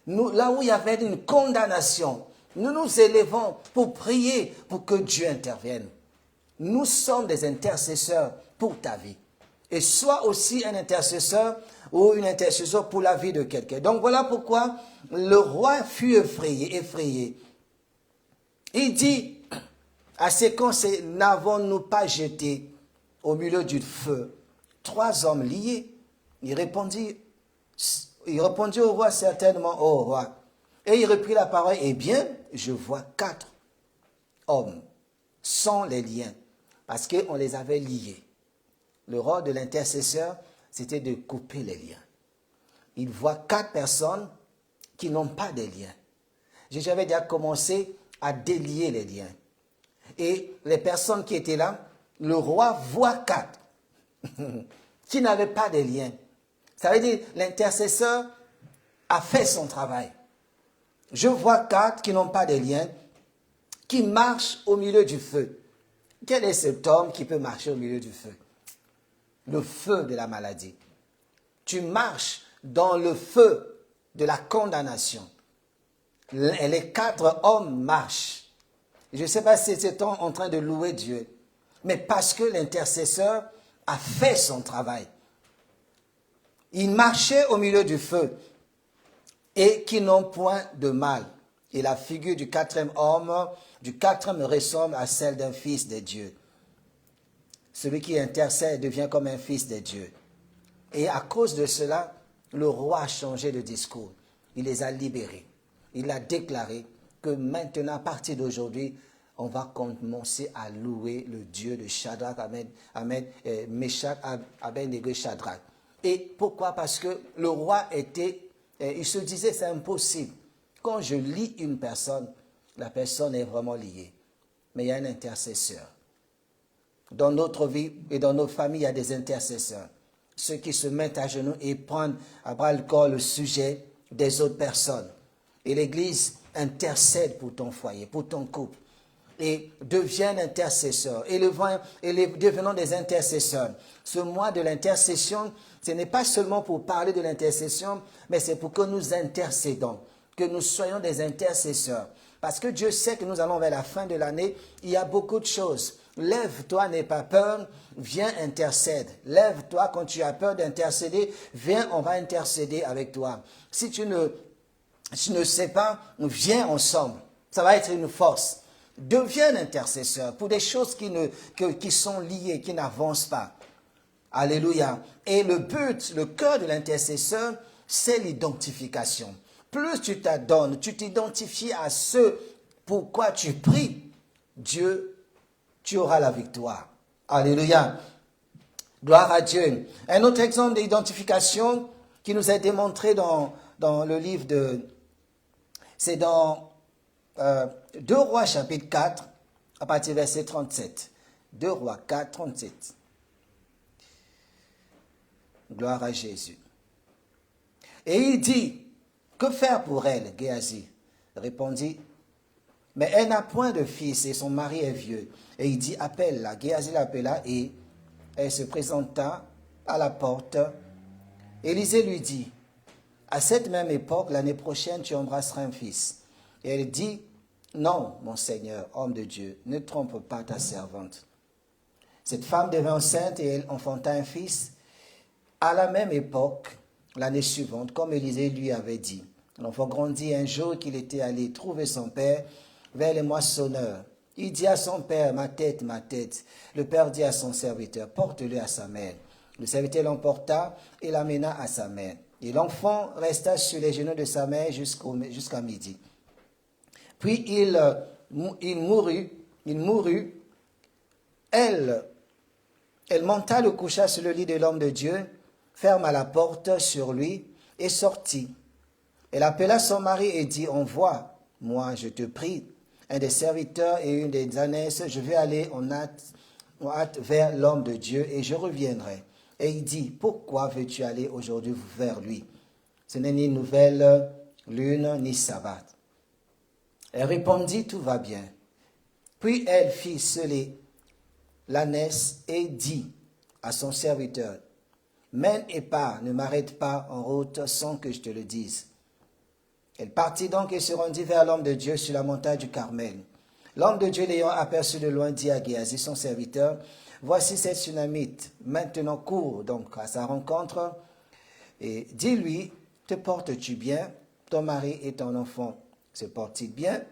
Là où il y avait une condamnation, nous nous élevons pour prier pour que Dieu intervienne. Nous sommes des intercesseurs pour ta vie. Et sois aussi un intercesseur ou une intercesseur pour la vie de quelqu'un. Donc voilà pourquoi le roi fut effrayé. Il dit à ses conseillers, n'avons-nous pas jeté au milieu du feu 3 hommes liés? Il répondit au roi, certainement, au roi. Et il reprit la parole, eh bien, je vois 4 hommes sans les liens, parce qu'on les avait liés. Le rôle de l'intercesseur, c'était de couper les liens. Il voit 4 personnes qui n'ont pas de liens. J'avais déjà commencé à délier les liens. Et les personnes qui étaient là, le roi voit 4 qui n'avaient pas de liens. Ça veut dire l'intercesseur a fait son travail. Je vois 4 qui n'ont pas de liens, qui marchent au milieu du feu. Quel est cet homme qui peut marcher au milieu du feu? Le feu de la maladie. Tu marches dans le feu de la condamnation. Les 4 hommes marchent. Je ne sais pas si c'est en train de louer Dieu, mais parce que l'intercesseur a fait son travail. Il marchait au milieu du feu et qui n'ont point de mal. Et la figure du 4e homme, du 4e ressemble à celle d'un fils de Dieu. Celui qui intercède devient comme un fils de Dieu. Et à cause de cela, le roi a changé de discours. Il les a libérés. Il a déclaré que maintenant, à partir d'aujourd'hui, on va commencer à louer le Dieu de Shadrach, Meshach, Abednego et Shadrach. Et pourquoi? Parce que le roi il se disait c'est impossible. Quand je lie une personne, la personne est vraiment liée. Mais il y a un intercesseur. Dans notre vie et dans nos familles, il y a des intercesseurs. Ceux qui se mettent à genoux et prennent à bras le corps le sujet des autres personnes. Et l'Église intercède pour ton foyer, pour ton couple. Et deviennent intercesseurs. Et devenons des intercesseurs. Ce mois de l'intercession, ce n'est pas seulement pour parler de l'intercession, mais c'est pour que nous intercédons, que nous soyons des intercesseurs. Parce que Dieu sait que nous allons vers la fin de l'année, il y a beaucoup de choses. Lève-toi, n'aie pas peur, viens intercède. Lève-toi quand tu as peur d'intercéder, viens, on va intercéder avec toi. Si tu ne sais pas, viens ensemble. Ça va être une force. Deviens intercesseur pour des choses qui sont liées, qui n'avancent pas. Alléluia. Et le but, le cœur de l'intercesseur, c'est l'identification. Plus tu t'adonnes, tu t'identifies à ce pourquoi tu pries, Dieu, tu auras la victoire. Alléluia. Gloire à Dieu. Un autre exemple d'identification qui nous est démontré dans le livre c'est dans 2 Rois chapitre 4, à partir du verset 37. 2 Rois 4, 37. Gloire à Jésus. Et il dit, que faire pour elle, Géasi? Répondit, mais elle n'a point de fils et son mari est vieux. Et il dit, appelle-la. Géasi l'appela et elle se présenta à la porte. Élisée lui dit, à cette même époque, l'année prochaine, tu embrasseras un fils. Et elle dit, non, mon Seigneur, homme de Dieu, ne trompe pas ta servante. Cette femme devint enceinte et elle enfanta un fils. À la même époque, l'année suivante, comme Élisée lui avait dit, l'enfant grandit un jour qu'il était allé trouver son père vers les moissonneurs. Il dit à son père, ma tête, ma tête. Le père dit à son serviteur, porte-le à sa mère. Le serviteur l'emporta et l'amena à sa mère. Et l'enfant resta sur les genoux de sa mère jusqu'à midi. Puis il mourut. Elle monta, le coucha sur le lit de l'homme de Dieu, ferma la porte sur lui et sortit. Elle appela son mari et dit, envoie, moi je te prie, un des serviteurs et une des ânesses, je vais aller en hâte vers l'homme de Dieu et je reviendrai. Et il dit, pourquoi veux-tu aller aujourd'hui vers lui? Ce n'est ni nouvelle lune ni sabbat. Elle répondit, tout va bien. Puis elle fit sceller l'ânesse et dit à son serviteur, mène et pars, ne m'arrête pas en route sans que je te le dise. Elle partit donc et se rendit vers l'homme de Dieu sur la montagne du Carmel. L'homme de Dieu l'ayant aperçu de loin dit à Géasi, son serviteur, voici cette Sunamite, maintenant cours donc à sa rencontre et dis-lui, te portes-tu bien? Ton mari et ton enfant se portent-ils bien?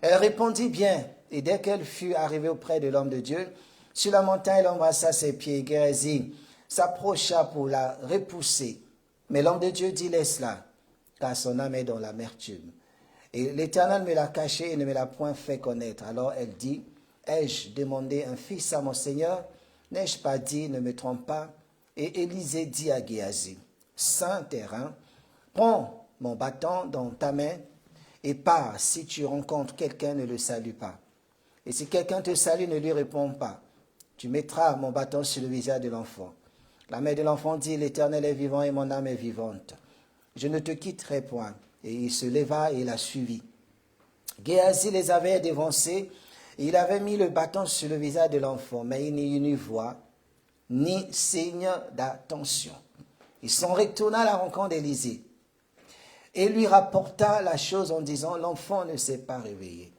Elle répondit bien, et dès qu'elle fut arrivée auprès de l'homme de Dieu, sur la montagne, elle embrassa ses pieds. Géasi s'approcha pour la repousser. Mais l'homme de Dieu dit, laisse-la, car son âme est dans l'amertume. Et l'Éternel me l'a caché et ne me l'a point fait connaître. Alors elle dit, ai-je demandé un fils à mon Seigneur? N'ai-je pas dit, ne me trompe pas? Et Élisée dit à Géasi, saint terrain, prends mon bâton dans ta main et pars. Si tu rencontres quelqu'un, ne le salue pas. Et si quelqu'un te salue, ne lui réponds pas. Tu mettras mon bâton sur le visage de l'enfant. La mère de l'enfant dit, l'Éternel est vivant et mon âme est vivante. Je ne te quitterai point. Et il se leva et la suivit. Géasi les avait dévancés. Et il avait mis le bâton sur le visage de l'enfant, mais il n'y eut ni voix, ni signe d'attention. Il s'en retourna à la rencontre d'Élisée et lui rapporta la chose en disant, l'enfant ne s'est pas réveillé.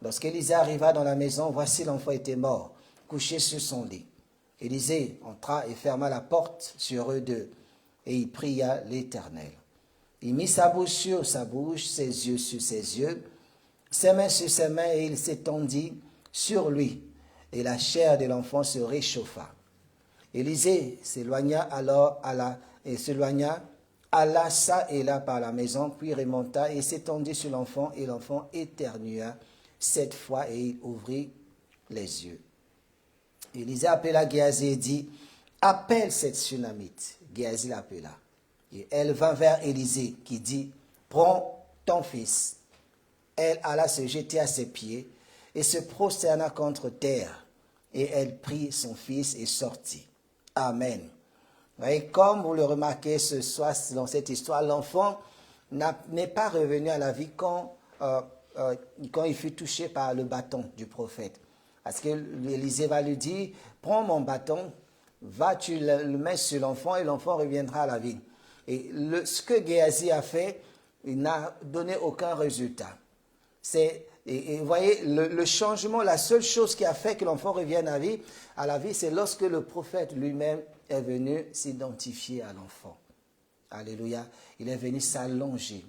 Lorsqu'Élisée arriva dans la maison, voici l'enfant était mort, couché sur son lit. Élisée entra et ferma la porte sur eux deux, et il pria l'Éternel. Il mit sa bouche sur sa bouche, ses yeux sur ses yeux, ses mains sur ses mains, et il s'étendit sur lui, et la chair de l'enfant se réchauffa. Élisée s'éloigna alors alla çà et là par la maison, puis remonta et s'étendit sur l'enfant, et l'enfant éternua 7 fois, et il ouvrit les yeux. Élisée appela Géasi et dit, appelle cette Sunamite. Géasi l'appela. Et elle vint vers Élisée qui dit, prends ton fils. Elle alla se jeter à ses pieds et se prosterna contre terre. Et elle prit son fils et sortit. Amen. Vous voyez, comme vous le remarquez ce soir dans cette histoire, l'enfant n'est pas revenu à la vie quand il fut touché par le bâton du prophète. Parce que Élisée va lui dire, prends mon bâton, tu le mets sur l'enfant et l'enfant reviendra à la vie. Et ce que Géasi a fait, il n'a donné aucun résultat. Et vous voyez, le changement, la seule chose qui a fait que l'enfant revienne à la vie, c'est lorsque le prophète lui-même est venu s'identifier à l'enfant. Alléluia. Il est venu s'allonger.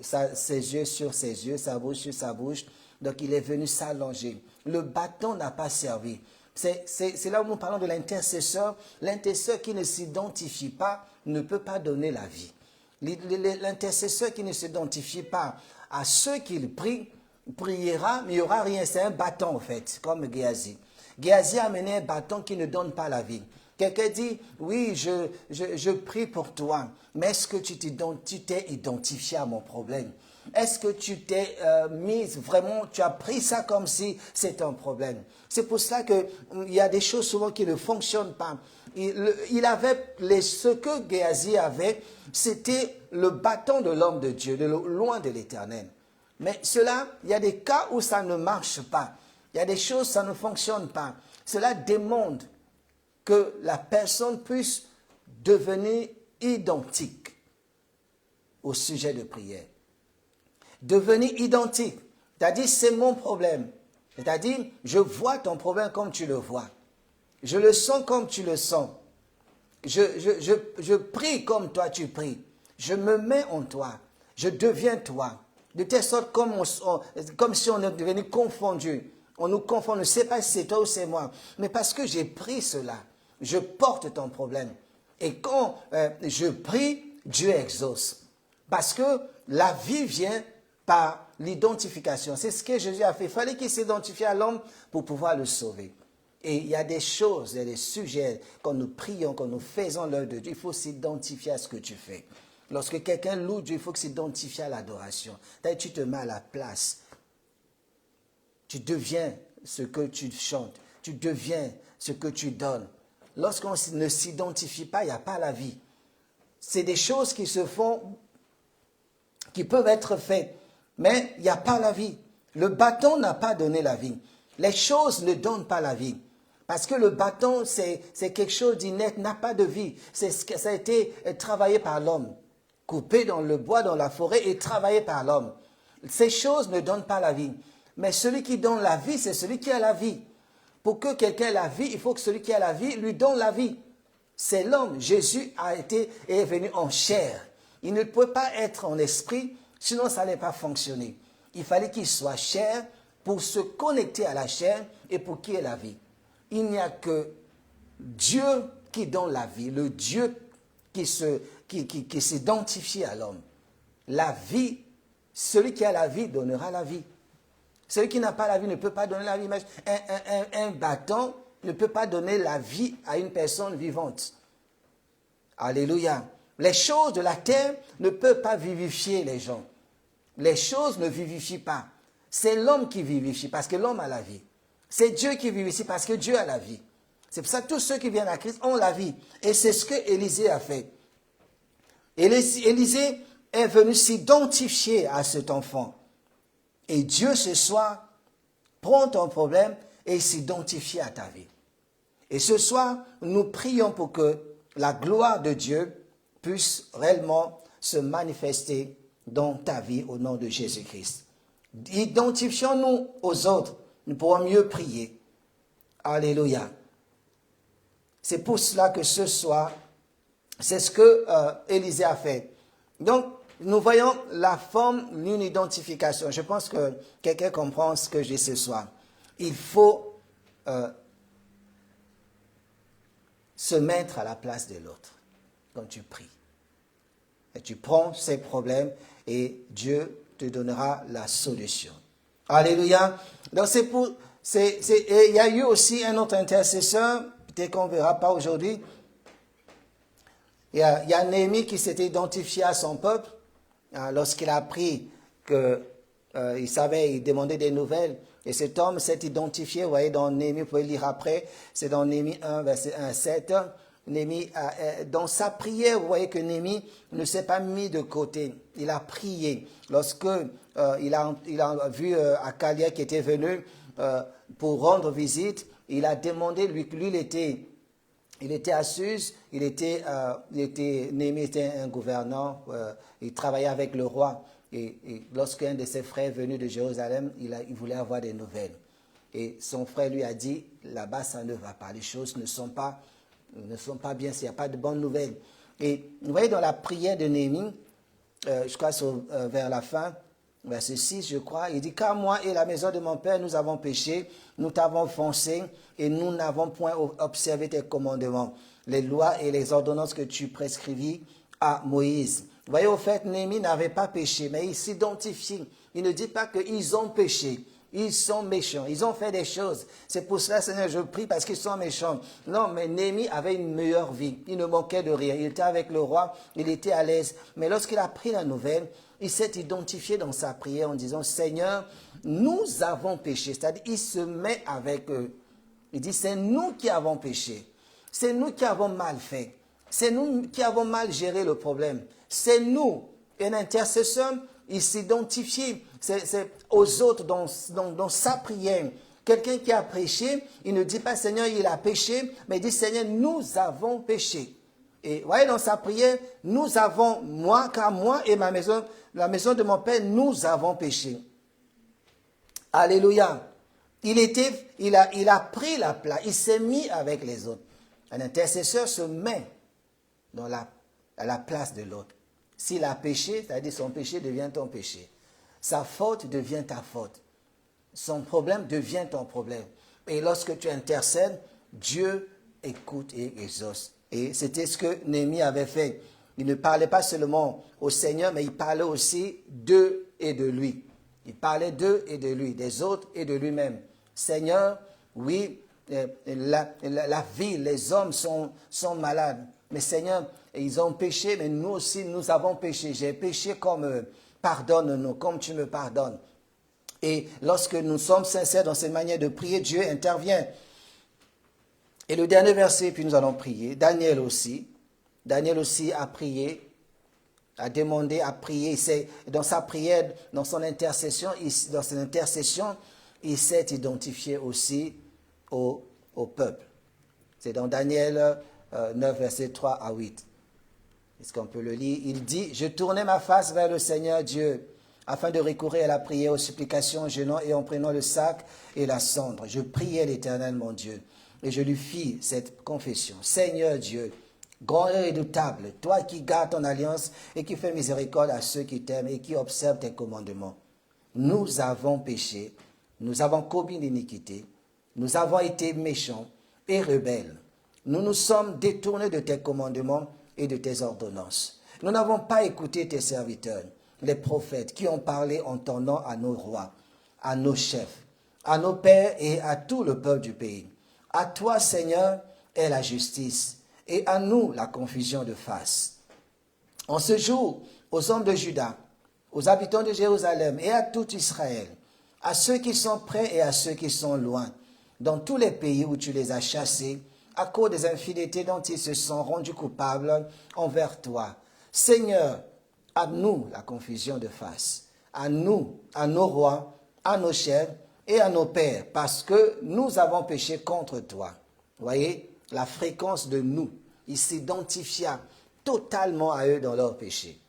Ses yeux sur ses yeux, sa bouche sur sa bouche. Donc il est venu s'allonger. Le bâton n'a pas servi. C'est là où nous parlons de l'intercesseur. L'intercesseur qui ne s'identifie pas ne peut pas donner la vie. L'intercesseur qui ne s'identifie pas à ceux qu'il prie, priera, mais il n'y aura rien. C'est un bâton en fait, comme Géasi. Géasi a amené un bâton qui ne donne pas la vie. Quelqu'un dit, oui, je prie pour toi, mais est-ce que tu t'es identifié à mon problème? Est-ce que tu t'es vraiment, tu as pris ça comme si c'était un problème? C'est pour cela qu'il y a des choses souvent qui ne fonctionnent pas. Ce que Géasi avait, c'était le bâton de l'homme de Dieu, loin de l'Éternel. Mais cela, il y a des cas où ça ne marche pas. Il y a des choses, ça ne fonctionne pas. Cela demande que la personne puisse devenir identique au sujet de prière. Devenir identique, c'est-à-dire c'est mon problème. C'est-à-dire, je vois ton problème comme tu le vois. Je le sens comme tu le sens. Je prie comme toi tu pries. Je me mets en toi. Je deviens toi. De telle sorte comme si on est devenu confondus. On nous confond, on ne sait pas si c'est toi ou c'est moi. Mais parce que j'ai pris cela, je porte ton problème. Et quand je prie, Dieu exauce. Parce que la vie vient par l'identification. C'est ce que Jésus a fait. Il fallait qu'il s'identifie à l'homme pour pouvoir le sauver. Et il y a des choses, il y a des sujets, quand nous prions, quand nous faisons l'œuvre de Dieu, il faut s'identifier à ce que tu fais. Lorsque quelqu'un loue Dieu, il faut s'identifier à l'adoration. Tu te mets à la place. Tu deviens ce que tu chantes. Tu deviens ce que tu donnes. Lorsqu'on ne s'identifie pas, il n'y a pas la vie. C'est des choses qui se font, qui peuvent être faites, mais il n'y a pas la vie. Le bâton n'a pas donné la vie. Les choses ne donnent pas la vie. Parce que le bâton, c'est quelque chose d'inerte, n'a pas de vie. Ça a été travaillé par l'homme. Coupé dans le bois, dans la forêt et travaillé par l'homme. Ces choses ne donnent pas la vie. Mais celui qui donne la vie, c'est celui qui a la vie. Pour que quelqu'un ait la vie, il faut que celui qui a la vie lui donne la vie. C'est l'homme. Jésus est venu en chair. Il ne peut pas être en esprit, sinon ça n'allait pas fonctionner. Il fallait qu'il soit chair pour se connecter à la chair et pour qu'il ait la vie. Il n'y a que Dieu qui donne la vie, le Dieu qui s'identifie à l'homme. La vie, celui qui a la vie donnera la vie. Celui qui n'a pas la vie ne peut pas donner la vie. Un bâton ne peut pas donner la vie à une personne vivante. Alléluia. Les choses de la terre ne peuvent pas vivifier les gens. Les choses ne vivifient pas. C'est l'homme qui vivifie parce que l'homme a la vie. C'est Dieu qui vivifie parce que Dieu a la vie. C'est pour ça que tous ceux qui viennent à Christ ont la vie. Et c'est ce que Élisée a fait. Élisée est venu s'identifier à cet enfant. Et Dieu, ce soir, prend ton problème et s'identifie à ta vie. Et ce soir, nous prions pour que la gloire de Dieu puisse réellement se manifester dans ta vie au nom de Jésus-Christ. Identifions-nous aux autres, nous pourrons mieux prier. Alléluia. C'est pour cela que ce soir, c'est ce que Élisée a fait. Donc, nous voyons la forme d'une identification. Je pense que quelqu'un comprend ce que je dis ce soir. Il faut se mettre à la place de l'autre quand tu pries. Et tu prends ses problèmes et Dieu te donnera la solution. Alléluia. Donc il y a eu aussi un autre intercesseur, peut-être qu'on ne verra pas aujourd'hui. Il y a Néhémie qui s'était identifié à son peuple lorsqu'il a appris qu'il savait, il demandait des nouvelles. Et cet homme s'est identifié, vous voyez, dans Néhémie, vous pouvez lire après, c'est dans Néhémie 1, verset 1 à 7. Néhémie, dans sa prière, vous voyez que Néhémie ne s'est pas mis de côté. Il a prié. Lorsque il a vu Achalia qui était venu pour rendre visite, il a demandé, lui il était à Suse, Néhémie était un gouverneur, il travaillait avec le roi. Et lorsqu'un de ses frères venu de Jérusalem, il voulait avoir des nouvelles. Et son frère lui a dit, là-bas ça ne va pas, les choses ne sont pas bien, s'il n'y a pas de bonnes nouvelles. Et vous voyez dans la prière de Néhémie, je crois vers la fin, verset 6, je crois, il dit, car moi et la maison de mon père, nous avons péché, nous t'avons offensé et nous n'avons point observé tes commandements, les lois et les ordonnances que tu prescrivis à Moïse. Vous voyez, au fait, Néhémie n'avait pas péché, mais il s'identifie. Il ne dit pas qu'ils ont péché. Ils sont méchants. Ils ont fait des choses. C'est pour cela, Seigneur, je prie parce qu'ils sont méchants. Non, mais Néhémie avait une meilleure vie. Il ne manquait de rien. Il était avec le roi. Il était à l'aise. Mais lorsqu'il a pris la nouvelle, il s'est identifié dans sa prière en disant, Seigneur, nous avons péché. C'est-à-dire, il se met avec eux. Il dit, c'est nous qui avons péché. C'est nous qui avons mal fait. C'est nous qui avons mal géré le problème. C'est nous. Un intercesseur, il s'identifie aux autres dans sa prière. Quelqu'un qui a péché, il ne dit pas Seigneur, il a péché, mais il dit Seigneur, nous avons péché. Et vous voyez dans sa prière, nous avons, car moi et ma maison, la maison de mon Père, nous avons péché. Alléluia. Il a pris la place, il s'est mis avec les autres. Un intercesseur se met à la place de l'autre. S'il a péché, c'est-à-dire son péché devient ton péché. Sa faute devient ta faute. Son problème devient ton problème. Et lorsque tu intercèdes, Dieu écoute et exauce. Et c'était ce que Néhémie avait fait. Il ne parlait pas seulement au Seigneur, mais il parlait aussi d'eux et de lui. Il parlait d'eux et de lui, des autres et de lui-même. Seigneur, oui, la vie, les hommes sont malades. Mais Seigneur, ils ont péché, mais nous aussi, nous avons péché. J'ai péché comme eux. Pardonne-nous, comme tu me pardonnes. Et lorsque nous sommes sincères dans cette manière de prier, Dieu intervient. Et le dernier verset, puis nous allons prier. Daniel aussi a prié, a demandé, a prié. Dans sa prière, dans son intercession, il s'est identifié aussi au peuple. C'est dans Daniel 9, versets 3 à 8. Est-ce qu'on peut le lire? Il dit, je tournais ma face vers le Seigneur Dieu, afin de recourir à la prière, aux supplications, en jeûnant et en prenant le sac et la cendre. Je priais l'Éternel, mon Dieu, et je lui fis cette confession. Seigneur Dieu, grand et redoutable, toi qui gardes ton alliance et qui fais miséricorde à ceux qui t'aiment et qui observent tes commandements. Nous avons péché, nous avons commis l'iniquité, nous avons été méchants et rebelles. Nous nous sommes détournés de tes commandements et de tes ordonnances. Nous n'avons pas écouté tes serviteurs, les prophètes, qui ont parlé en ton nom à nos rois, à nos chefs, à nos pères et à tout le peuple du pays. À toi, Seigneur, est la justice, et à nous la confusion de face. En ce jour, aux hommes de Juda, aux habitants de Jérusalem et à tout Israël, à ceux qui sont près et à ceux qui sont loin, dans tous les pays où tu les as chassés, à cause des infidélités dont ils se sont rendus coupables envers toi. Seigneur, à nous la confusion de face, à nous, à nos rois, à nos chefs et à nos pères, parce que nous avons péché contre toi. Vous voyez, la fréquence de nous, il s'identifia totalement à eux dans leur péché.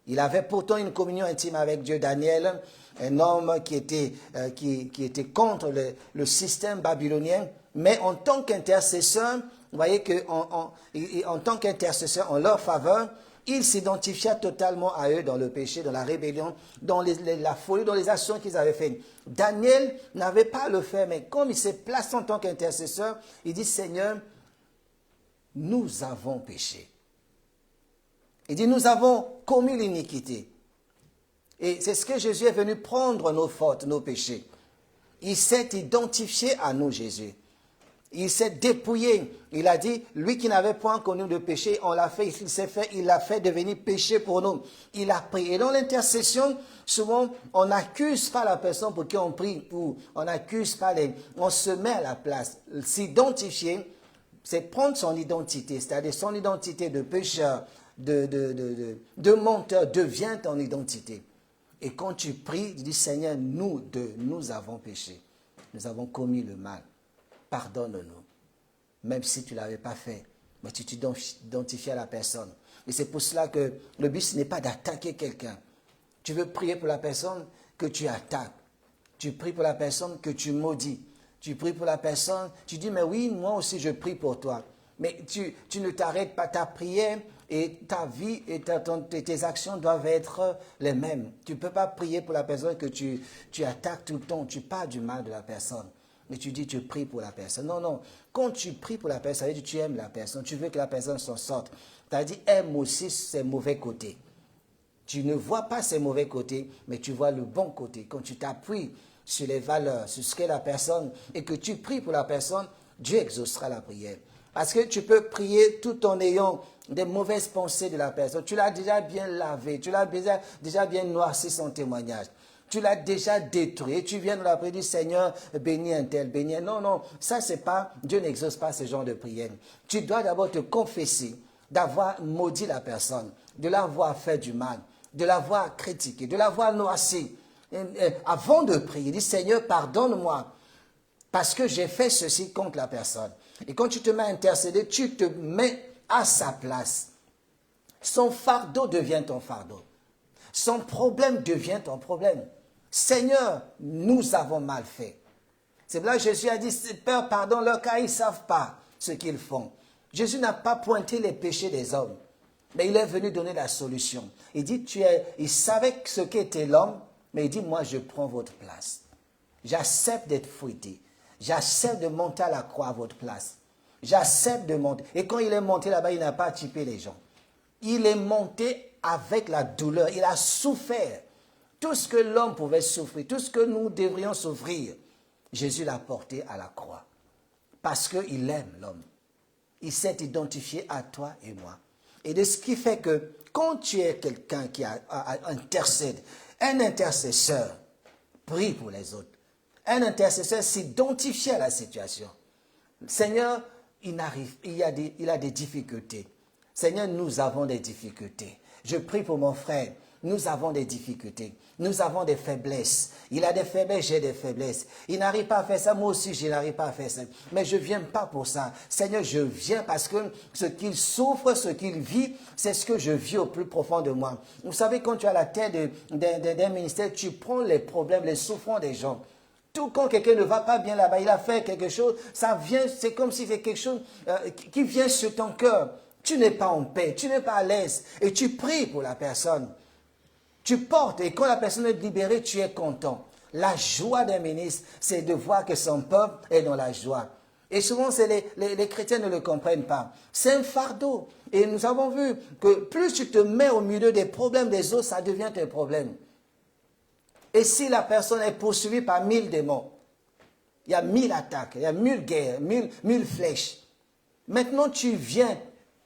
Il avait pourtant une communion intime avec Dieu. Daniel, un homme qui était contre le système babylonien, mais en tant qu'intercesseur, vous voyez qu'en tant qu'intercesseur en leur faveur, il s'identifia totalement à eux dans le péché, dans la rébellion, dans la folie, dans les actions qu'ils avaient faites. Daniel n'avait pas à le faire, mais comme il s'est placé en tant qu'intercesseur, il dit, Seigneur, nous avons péché. Il dit, nous avons commis l'iniquité. Et c'est ce que Jésus est venu prendre nos fautes, nos péchés. Il s'est identifié à nous, Jésus. Il s'est dépouillé. Il a dit, lui qui n'avait point connu de péché, on l'a fait, il l'a fait devenir péché pour nous. Il a pris. Et dans l'intercession, souvent, on n'accuse pas la personne pour qui on prie, ou on n'accuse pas on se met à la place. S'identifier, c'est prendre son identité, c'est-à-dire son identité de pécheur, de menteur devient ton identité. Et quand tu pries, tu dis, Seigneur, nous avons péché. Nous avons commis le mal. Pardonne-nous. Même si tu ne l'avais pas fait. Mais tu t'identifies à la personne. Et c'est pour cela que le but, ce n'est pas d'attaquer quelqu'un. Tu veux prier pour la personne que tu attaques. Tu pries pour la personne que tu maudis. Tu pries pour la personne, tu dis, mais oui, moi aussi je prie pour toi. Mais tu ne t'arrêtes pas, ta prière et ta vie et tes actions doivent être les mêmes. Tu ne peux pas prier pour la personne que tu attaques tout le temps, tu parles du mal de la personne. Mais tu dis, tu pries pour la personne. Non, non. Quand tu pries pour la personne, ça veut dire que tu aimes la personne, tu veux que la personne s'en sorte. Tu as dit, aime aussi ses mauvais côtés. Tu ne vois pas ses mauvais côtés, mais tu vois le bon côté. Quand tu t'appuies sur les valeurs, sur ce qu'est la personne, et que tu pries pour la personne, Dieu exaucera la prière. Parce que tu peux prier tout en ayant des mauvaises pensées de la personne. Tu l'as déjà bien lavé, tu l'as déjà bien noirci son témoignage. Tu l'as déjà détruit. Et tu viens de la prière du Seigneur, bénis un tel, bénis un. Non, non, ça c'est pas, Dieu n'exauce pas ce genre de prière. Tu dois d'abord te confesser d'avoir maudit la personne, de l'avoir fait du mal, de l'avoir critiqué, de l'avoir noirci. Avant de prier, dis Seigneur, pardonne-moi parce que j'ai fait ceci contre la personne. Et quand tu te mets à intercéder, tu te mets à sa place. Son fardeau devient ton fardeau. Son problème devient ton problème. Seigneur, nous avons mal fait. C'est là que Jésus a dit, Père, pardonne-leur car ils ne savent pas ce qu'ils font. Jésus n'a pas pointé les péchés des hommes, mais il est venu donner la solution. Il dit, il savait ce qu'était l'homme, mais il dit, moi je prends votre place. J'accepte d'être fouetté. J'accepte de monter à la croix à votre place. J'accepte de monter. Et quand il est monté là-bas, il n'a pas typé les gens. Il est monté avec la douleur. Il a souffert. Tout ce que l'homme pouvait souffrir, tout ce que nous devrions souffrir, Jésus l'a porté à la croix. Parce qu'il aime l'homme. Il s'est identifié à toi et moi. Et de ce qui fait que quand tu es quelqu'un qui intercède, un intercesseur prie pour les autres. Un intercesseur s'identifie à la situation. Seigneur, il a des difficultés. Seigneur, nous avons des difficultés. Je prie pour mon frère. Nous avons des difficultés. Nous avons des faiblesses. Il a des faiblesses, j'ai des faiblesses. Il n'arrive pas à faire ça, moi aussi je n'arrive pas à faire ça. Mais je ne viens pas pour ça. Seigneur, je viens parce que ce qu'il souffre, ce qu'il vit, c'est ce que je vis au plus profond de moi. Vous savez, quand tu es à la tête d'un ministère, tu prends les problèmes, les souffrances des gens. Tout quand quelqu'un ne va pas bien là-bas, il a fait quelque chose, ça vient, c'est comme si c'est quelque chose qui vient sur ton cœur. Tu n'es pas en paix, tu n'es pas à l'aise et tu pries pour la personne. Tu portes et quand la personne est libérée, tu es content. La joie d'un ministre, c'est de voir que son peuple est dans la joie. Et souvent, les chrétiens ne le comprennent pas. C'est un fardeau. Et nous avons vu que plus tu te mets au milieu des problèmes des autres, ça devient un problème. Et si la personne est poursuivie par 1000 démons, il y a 1000 attaques, il y a 1000 guerres, 1000 flèches. Maintenant, tu viens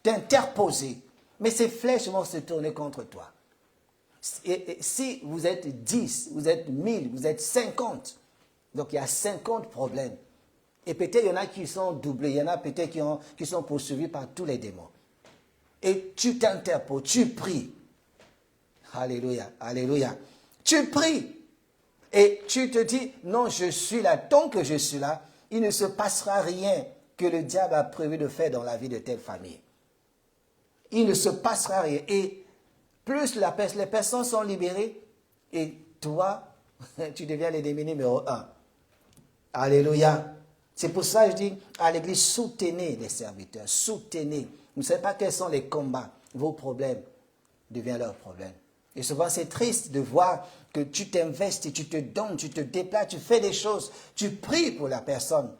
t'interposer, mais ces flèches vont se tourner contre toi. Et si vous êtes 10, vous êtes 1000, vous êtes 50, donc il y a 50 problèmes. Et peut-être il y en a qui sont doublés, il y en a peut-être qui sont poursuivis par tous les démons. Et tu t'interposes, tu pries. Alléluia, alléluia. Tu pries. Et tu te dis, non, je suis là. Tant que je suis là, il ne se passera rien que le diable a prévu de faire dans la vie de telle famille. Il ne se passera rien. Et plus les personnes sont libérées, et toi, tu deviens l'ennemi numéro 1. Alléluia. C'est pour ça que je dis à l'église, soutenez les serviteurs, soutenez. Vous ne savez pas quels sont les combats. Vos problèmes deviennent leurs problèmes. Et souvent, c'est triste de voir que tu t'investis, tu te donnes, tu te déplaces, tu fais des choses, tu pries pour la personne.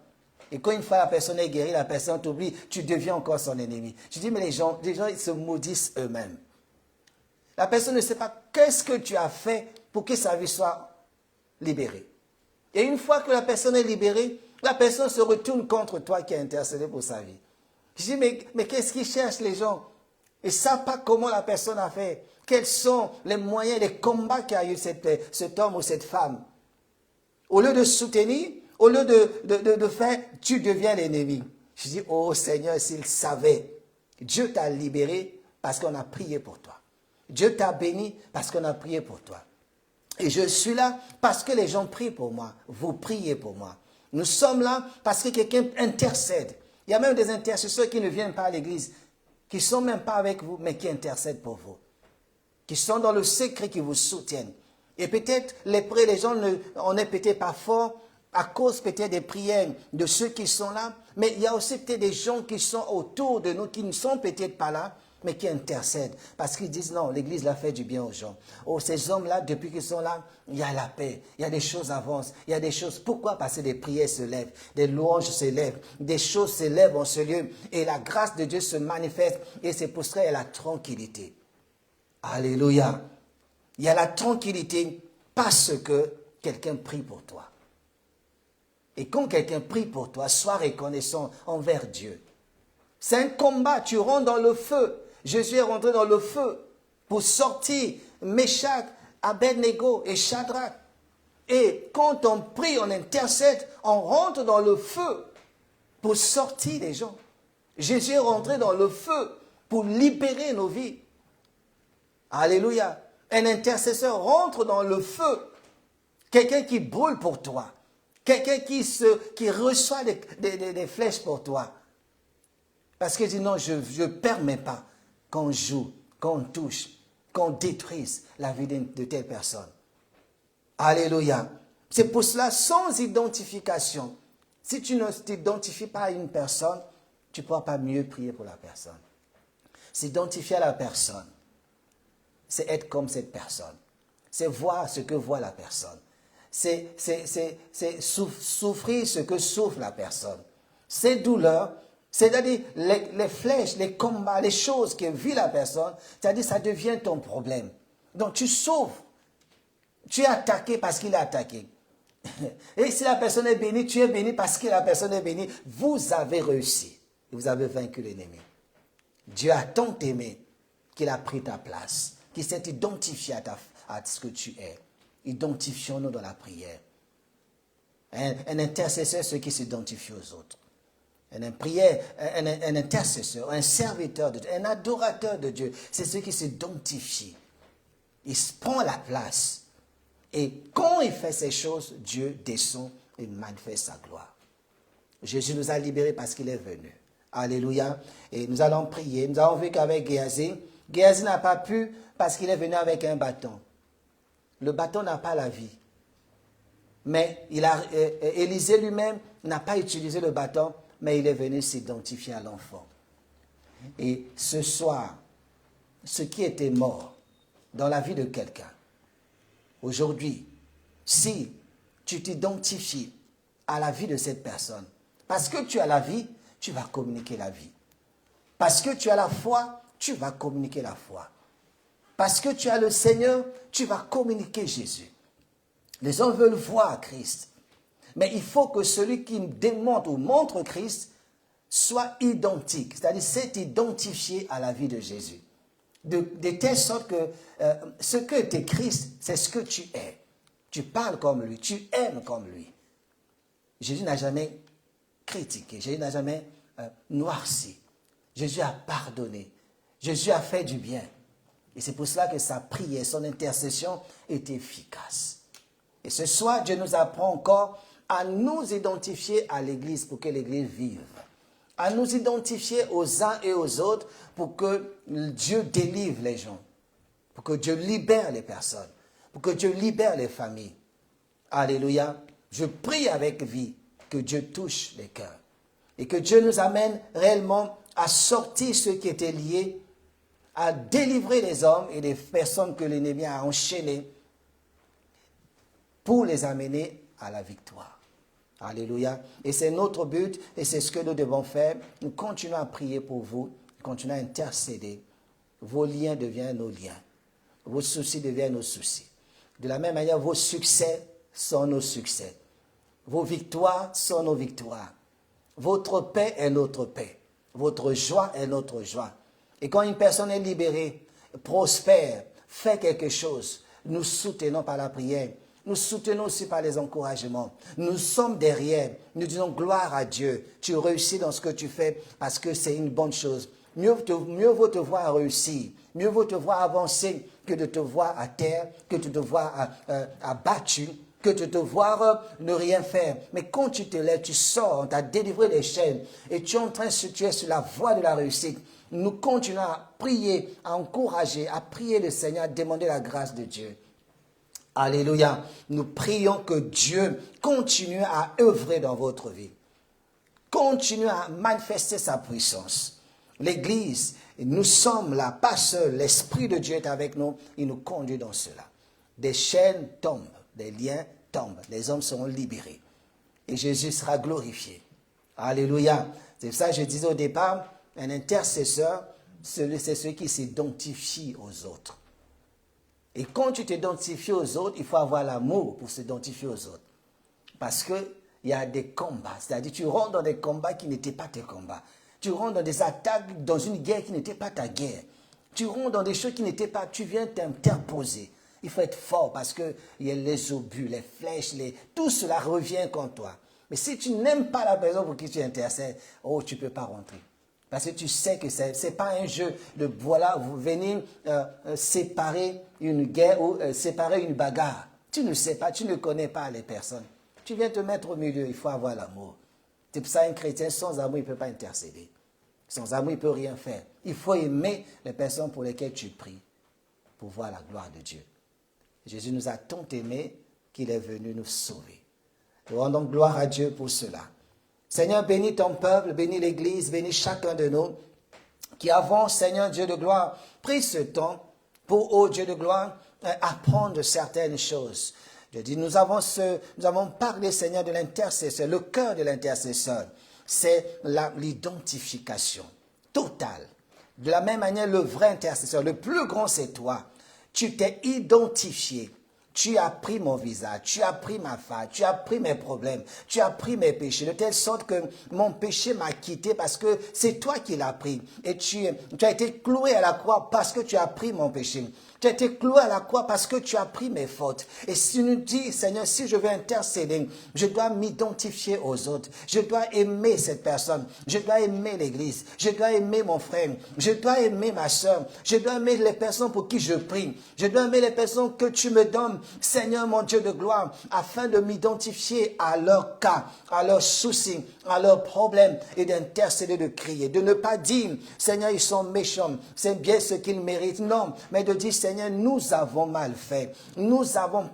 Et quand une fois la personne est guérie, la personne t'oublie, tu deviens encore son ennemi. Je dis, mais les gens ils se maudissent eux-mêmes. La personne ne sait pas qu'est-ce que tu as fait pour que sa vie soit libérée. Et une fois que la personne est libérée, La personne se retourne contre toi qui a intercédé pour sa vie. Je dis, mais qu'est-ce qu'ils cherchent les gens? Ils ne savent pas comment la personne a fait. Quels sont les moyens, les combats qu'a eu cet homme ou cette femme. Au lieu de soutenir, au lieu de faire, tu deviens l'ennemi. Je dis, oh Seigneur, s'il savait, Dieu t'a libéré parce qu'on a prié pour toi. Dieu t'a béni parce qu'on a prié pour toi. Et je suis là parce que les gens prient pour moi. Vous priez pour moi. Nous sommes là parce que quelqu'un intercède. Il y a même des intercesseurs qui ne viennent pas à l'église, qui ne sont même pas avec vous, mais qui intercèdent pour vous. Qui sont dans le secret, qui vous soutiennent. Et peut-être les gens, on n'est peut-être pas forts à cause peut-être des prières de ceux qui sont là, mais il y a aussi peut-être des gens qui sont autour de nous, qui ne sont peut-être pas là, mais qui intercèdent. Parce qu'ils disent non, l'Église l'a fait du bien aux gens. Oh, ces hommes-là, depuis qu'ils sont là, il y a la paix, il y a des choses avancent, il y a des choses. Pourquoi? Parce que des prières se lèvent, des louanges se lèvent, des choses se lèvent en ce lieu, et la grâce de Dieu se manifeste, et c'est pour cela qu'il y a la tranquillité. Alléluia. Il y a la tranquillité parce que quelqu'un prie pour toi. Et quand quelqu'un prie pour toi, sois reconnaissant envers Dieu. C'est un combat, tu rentres dans le feu. Jésus est rentré dans le feu pour sortir Meshach, Abednego et Shadrach. Et quand on prie, on intercède, on rentre dans le feu pour sortir les gens. Jésus est rentré dans le feu pour libérer nos vies. Alléluia. Un intercesseur rentre dans le feu. Quelqu'un qui brûle pour toi. Quelqu'un qui reçoit des flèches pour toi. Parce qu'il dit non, je ne permets pas qu'on joue, qu'on touche, qu'on détruise la vie de telle personne. Alléluia. C'est pour cela, sans identification, si tu ne t'identifies pas à une personne, tu ne pourras pas mieux prier pour la personne. S'identifier à la personne, c'est être comme cette personne. C'est voir ce que voit la personne. C'est souffrir ce que souffre la personne. Ces douleurs, c'est-à-dire les flèches, les combats, les choses que vit la personne, c'est-à-dire ça devient ton problème. Donc tu souffres. Tu es attaqué parce qu'il est attaqué. Et si la personne est bénie, tu es béni parce que la personne est bénie. Vous avez réussi. Vous avez vaincu l'ennemi. Dieu a tant aimé qu'il a pris ta place, qu'il s'est identifié à ce que tu es. Identifions-nous dans la prière. Un intercesseur, c'est ce qui s'identifie aux autres. Un intercesseur, un serviteur de Dieu, un adorateur de Dieu, c'est ce qui s'identifie. Il se prend la place. Et quand il fait ces choses, Dieu descend et manifeste sa gloire. Jésus nous a libérés parce qu'il est venu. Alléluia. Et nous allons prier. Nous avons vu qu'avec Géasi, Géasi n'a pas pu parce qu'il est venu avec un bâton. Le bâton n'a pas la vie. Mais Élisée lui-même n'a pas utilisé le bâton, mais il est venu s'identifier à l'enfant. Et ce soir, ce qui était mort dans la vie de quelqu'un, aujourd'hui, si tu t'identifies à la vie de cette personne, parce que tu as la vie, tu vas communiquer la vie. Parce que tu as la foi, tu vas communiquer la foi. Parce que tu as le Seigneur, tu vas communiquer Jésus. Les gens veulent voir Christ. Mais il faut que celui qui démontre ou montre Christ soit identique. C'est-à-dire s'est identifié à la vie de Jésus. De telle sorte que ce que était Christ, c'est ce que tu es. Tu parles comme lui, tu aimes comme lui. Jésus n'a jamais critiqué, Jésus n'a jamais noirci. Jésus a pardonné. Jésus a fait du bien. Et c'est pour cela que sa prière, son intercession est efficace. Et ce soir, Dieu nous apprend encore à nous identifier à l'Église pour que l'Église vive. À nous identifier aux uns et aux autres pour que Dieu délivre les gens. Pour que Dieu libère les personnes. Pour que Dieu libère les familles. Alléluia. Je prie avec vie que Dieu touche les cœurs. Et que Dieu nous amène réellement à sortir ceux qui étaient liés, à délivrer les hommes et les personnes que l'ennemi a enchaînés pour les amener à la victoire. Alléluia. Et c'est notre but et c'est ce que nous devons faire. Nous continuons à prier pour vous, nous continuons à intercéder. Vos liens deviennent nos liens. Vos soucis deviennent nos soucis. De la même manière, vos succès sont nos succès. Vos victoires sont nos victoires. Votre paix est notre paix. Votre joie est notre joie. Et quand une personne est libérée, prospère, fait quelque chose, nous soutenons par la prière. Nous soutenons aussi par les encouragements. Nous sommes derrière. Nous disons gloire à Dieu. Tu réussis dans ce que tu fais parce que c'est une bonne chose. Mieux vaut te voir réussir. Mieux vaut te voir avancer que de te voir à terre, que de te voir abattu, que de te voir ne rien faire. Mais quand tu te lèves, tu sors, on t'a délivré les chaînes et tu es sur la voie de la réussite. Nous continuons à prier, à encourager, à prier le Seigneur, à demander la grâce de Dieu. Alléluia. Nous prions que Dieu continue à œuvrer dans votre vie. Continue à manifester sa puissance. L'Église, nous sommes là, pas seuls. L'Esprit de Dieu est avec nous. Il nous conduit dans cela. Des chaînes tombent, des liens tombent. Les hommes seront libérés. Et Jésus sera glorifié. Alléluia. C'est ça que je disais au départ, un intercesseur, c'est celui qui s'identifie aux autres. Et quand tu t'identifies aux autres, il faut avoir l'amour pour s'identifier aux autres. Parce qu'il y a des combats. C'est-à-dire tu rentres dans des combats qui n'étaient pas tes combats. Tu rentres dans des attaques, dans une guerre qui n'était pas ta guerre. Tu rentres dans des choses qui n'étaient pas... Tu viens t'imposer. Il faut être fort parce qu'il y a les obus, les flèches, tout cela revient contre toi. Mais si tu n'aimes pas la personne pour qui tu intercèdes, tu ne peux pas rentrer. Parce que tu sais que ce n'est pas un jeu de voilà, vous venez séparer une guerre ou séparer une bagarre. Tu ne sais pas, tu ne connais pas les personnes. Tu viens te mettre au milieu, il faut avoir l'amour. C'est pour ça un chrétien, sans amour, il ne peut pas intercéder. Sans amour, il ne peut rien faire. Il faut aimer les personnes pour lesquelles tu pries, pour voir la gloire de Dieu. Jésus nous a tant aimés qu'il est venu nous sauver. Nous rendons gloire à Dieu pour cela. Seigneur, bénis ton peuple, bénis l'Église, bénis chacun de nous qui avons, Seigneur Dieu de gloire, pris ce temps pour, ô Dieu de gloire, apprendre certaines choses. Je dis, nous avons parlé, Seigneur, de l'intercesseur, le cœur de l'intercesseur, c'est l'identification totale. De la même manière, le vrai intercesseur, le plus grand, c'est toi. Tu t'es identifié. Tu as pris mon visage, tu as pris ma face, tu as pris mes problèmes, tu as pris mes péchés, de telle sorte que mon péché m'a quitté parce que c'est toi qui l'as pris. Et tu as été cloué à la croix parce que tu as pris mon péché. Tu as été cloué à la croix parce que tu as pris mes fautes. Et si tu nous dis, Seigneur, si je veux intercéder, je dois m'identifier aux autres. Je dois aimer cette personne. Je dois aimer l'Église. Je dois aimer mon frère. Je dois aimer ma soeur. Je dois aimer les personnes pour qui je prie. Je dois aimer les personnes que tu me donnes, Seigneur mon Dieu de gloire, afin de m'identifier à leur cas, à leurs soucis, à leurs problèmes et d'intercéder, de crier. De ne pas dire, Seigneur, ils sont méchants. C'est bien ce qu'ils méritent. Non, mais de dire, Seigneur, nous avons mal fait. Nous n'avons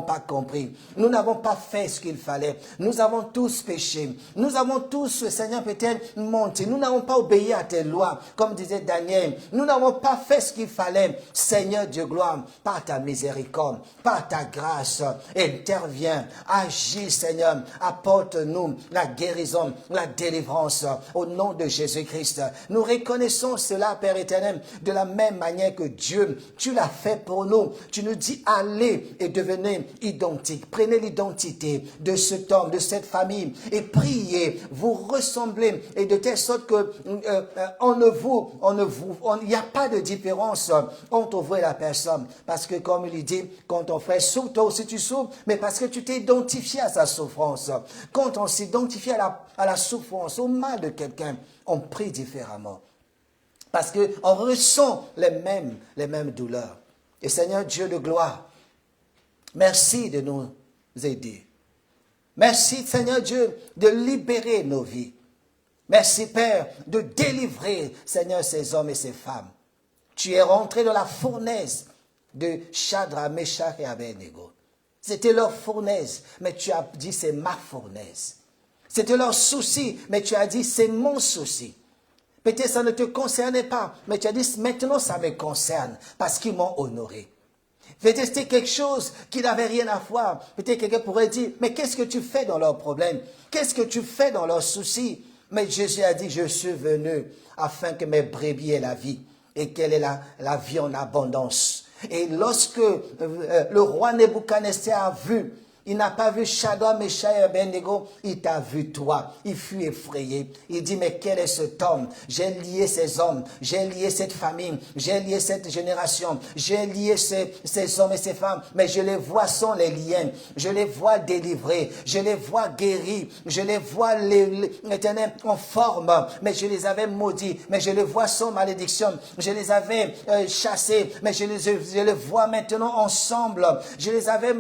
pas compris. Nous n'avons pas fait ce qu'il fallait. Nous avons tous péché. Nous avons tous, Seigneur, peut-être menti. Nous n'avons pas obéi à tes lois, comme disait Daniel. Nous n'avons pas fait ce qu'il fallait. Seigneur Dieu, gloire, par ta miséricorde, par ta grâce, interviens, agis, Seigneur, apporte-nous la guérison, la délivrance, au nom de Jésus-Christ. Nous reconnaissons cela, Père éternel, de la même manière que Dieu, tu l'as fait pour nous. Tu nous dis, allez et devenez identiques. Prenez l'identité de cet homme, de cette famille et priez, vous ressemblez et de telle sorte que il n'y a pas de différence entre vous et la personne. Parce que comme il dit, quand ton frère souffre, toi aussi tu souffres, mais parce que tu t'es identifié à sa souffrance. Quand on s'identifie à la souffrance, au mal de quelqu'un, on prie différemment. Parce qu'on ressent les mêmes douleurs. Et Seigneur Dieu de gloire, merci de nous aider. Merci Seigneur Dieu de libérer nos vies. Merci Père de délivrer Seigneur ces hommes et ces femmes. Tu es rentré dans la fournaise de Shadrach, Meshach et Abednego. C'était leur fournaise, mais tu as dit c'est ma fournaise. C'était leur souci, mais tu as dit c'est mon souci. Peut-être ça ne te concernait pas, mais tu as dit maintenant ça me concerne parce qu'ils m'ont honoré. Peut-être c'était quelque chose qui n'avait rien à voir. Peut-être quelqu'un pourrait dire, mais qu'est-ce que tu fais dans leurs problèmes? Qu'est-ce que tu fais dans leurs soucis? Mais Jésus a dit, je suis venu afin que mes brebis aient la vie et qu'elle ait la vie en abondance. Et lorsque le roi Nebuchadnezzar a vu Il n'a pas vu Shadrach, Meshach et Abednego, il t'a vu toi. Il fut effrayé. Il dit, mais quel est cet homme? J'ai lié ces hommes, j'ai lié cette famille, j'ai lié cette génération, j'ai lié ces hommes et ces femmes, mais je les vois sans les liens. Je les vois délivrés, je les vois guéris, je les vois l'Éternel en forme, mais je les avais maudits, mais je les vois sans malédiction. Je les avais chassés, mais je les vois maintenant ensemble. Je les avais,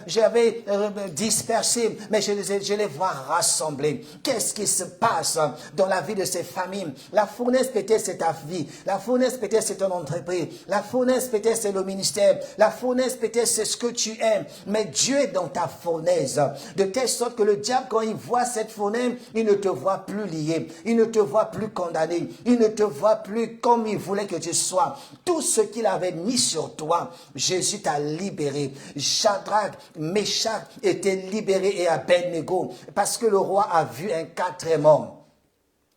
j'avais dispersés, mais je les vois rassemblés. Qu'est-ce qui se passe dans la vie de ces familles? La fournaise peut-être c'est ta vie, la fournaise peut-être c'est ton entreprise, la fournaise peut-être c'est le ministère, la fournaise peut-être c'est ce que tu aimes, mais Dieu est dans ta fournaise, de telle sorte que le diable, quand il voit cette fournaise, il ne te voit plus lié, il ne te voit plus condamné, il ne te voit plus comme il voulait que tu sois. Tout ce qu'il avait mis sur toi, Jésus t'a libéré. Shadrach, Meshach étaient libérés et Abednego, parce que le roi a vu un quatrième homme.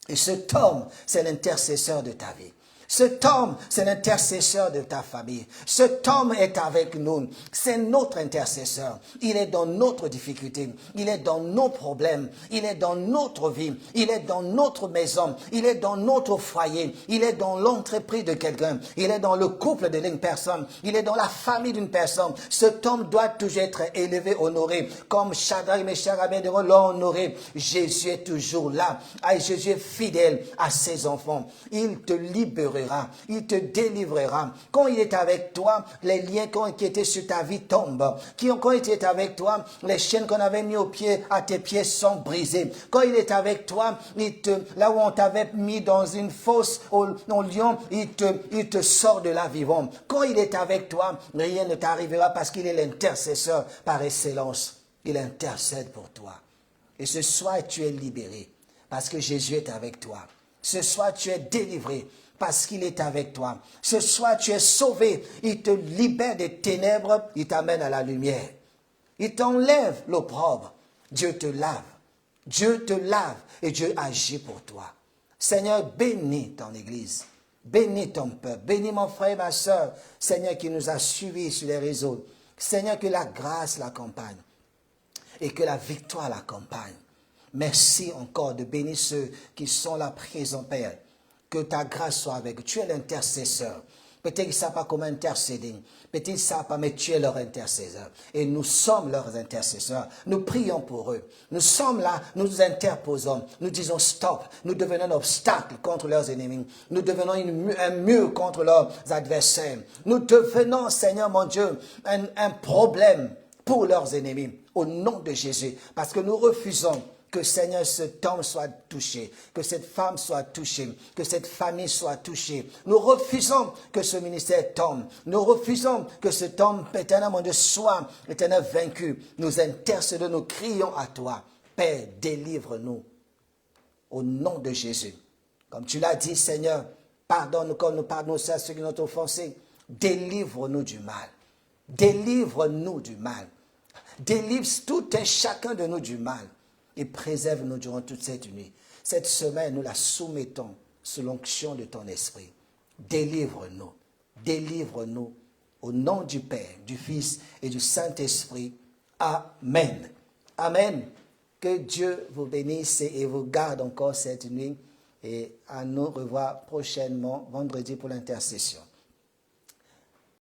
Et cet homme, c'est l'intercesseur de ta vie. Cet homme, c'est l'intercesseur de ta famille. Cet homme est avec nous. C'est notre intercesseur. Il est dans notre difficulté. Il est dans nos problèmes. Il est dans notre vie. Il est dans notre maison. Il est dans notre foyer. Il est dans l'entreprise de quelqu'un. Il est dans le couple d'une personne. Il est dans la famille d'une personne. Cet homme doit toujours être élevé, honoré. Comme Shadrach, Meshach, Abednego l'ont honoré. Jésus est toujours là. Et Jésus est fidèle à ses enfants. Il te libérera. Il te délivrera. Quand il est avec toi, les liens qui étaient sur ta vie tombent. Quand il est avec toi, les chaînes qu'on avait mis à tes pieds sont brisées. Quand il est avec toi, là où on t'avait mis dans une fosse au lion, il te sort de là vivant. Quand il est avec toi, rien ne t'arrivera parce qu'il est l'intercesseur par excellence. Il intercède pour toi. Et ce soir, tu es libéré parce que Jésus est avec toi. Ce soir, tu es délivré parce qu'il est avec toi. Ce soir, tu es sauvé. Il te libère des ténèbres, il t'amène à la lumière. Il t'enlève l'opprobre. Dieu te lave. Dieu te lave et Dieu agit pour toi. Seigneur, bénis ton Église. Bénis ton peuple. Bénis mon frère et ma soeur. Seigneur, qui nous a suivis sur les réseaux. Seigneur, que la grâce l'accompagne et que la victoire l'accompagne. Merci encore de bénir ceux qui sont là présents, Père. Que ta grâce soit avec eux. Tu es l'intercesseur. Peut-être qu'ils ne savent pas comment intercéder. Peut-être qu'ils ne savent pas, mais tu es leur intercesseur. Et nous sommes leurs intercesseurs. Nous prions pour eux. Nous sommes là, nous nous interposons. Nous disons stop. Nous devenons un obstacle contre leurs ennemis. Nous devenons un mur contre leurs adversaires. Nous devenons, Seigneur mon Dieu, un problème pour leurs ennemis. Au nom de Jésus. Parce que nous refusons que, Seigneur, cet homme soit touché, que cette femme soit touchée, que cette famille soit touchée. Nous refusons que ce ministère tombe. Nous refusons que cet homme, éternel, mon Dieu, soit, éternel, vaincu. Nous intercédons, nous crions à toi. Père, délivre-nous. Au nom de Jésus. Comme tu l'as dit, Seigneur, pardonne-nous comme nous pardonnons à ceux qui nous ont offensés. Délivre-nous du mal. Délivre-nous du mal. Délivre tout et chacun de nous du mal. Et préserve-nous durant toute cette nuit. Cette semaine, nous la soumettons sous l'onction de ton esprit. Délivre-nous. Délivre-nous au nom du Père, du Fils et du Saint-Esprit. Amen. Amen. Que Dieu vous bénisse et vous garde encore cette nuit. Et à nous revoir prochainement, vendredi, pour l'intercession.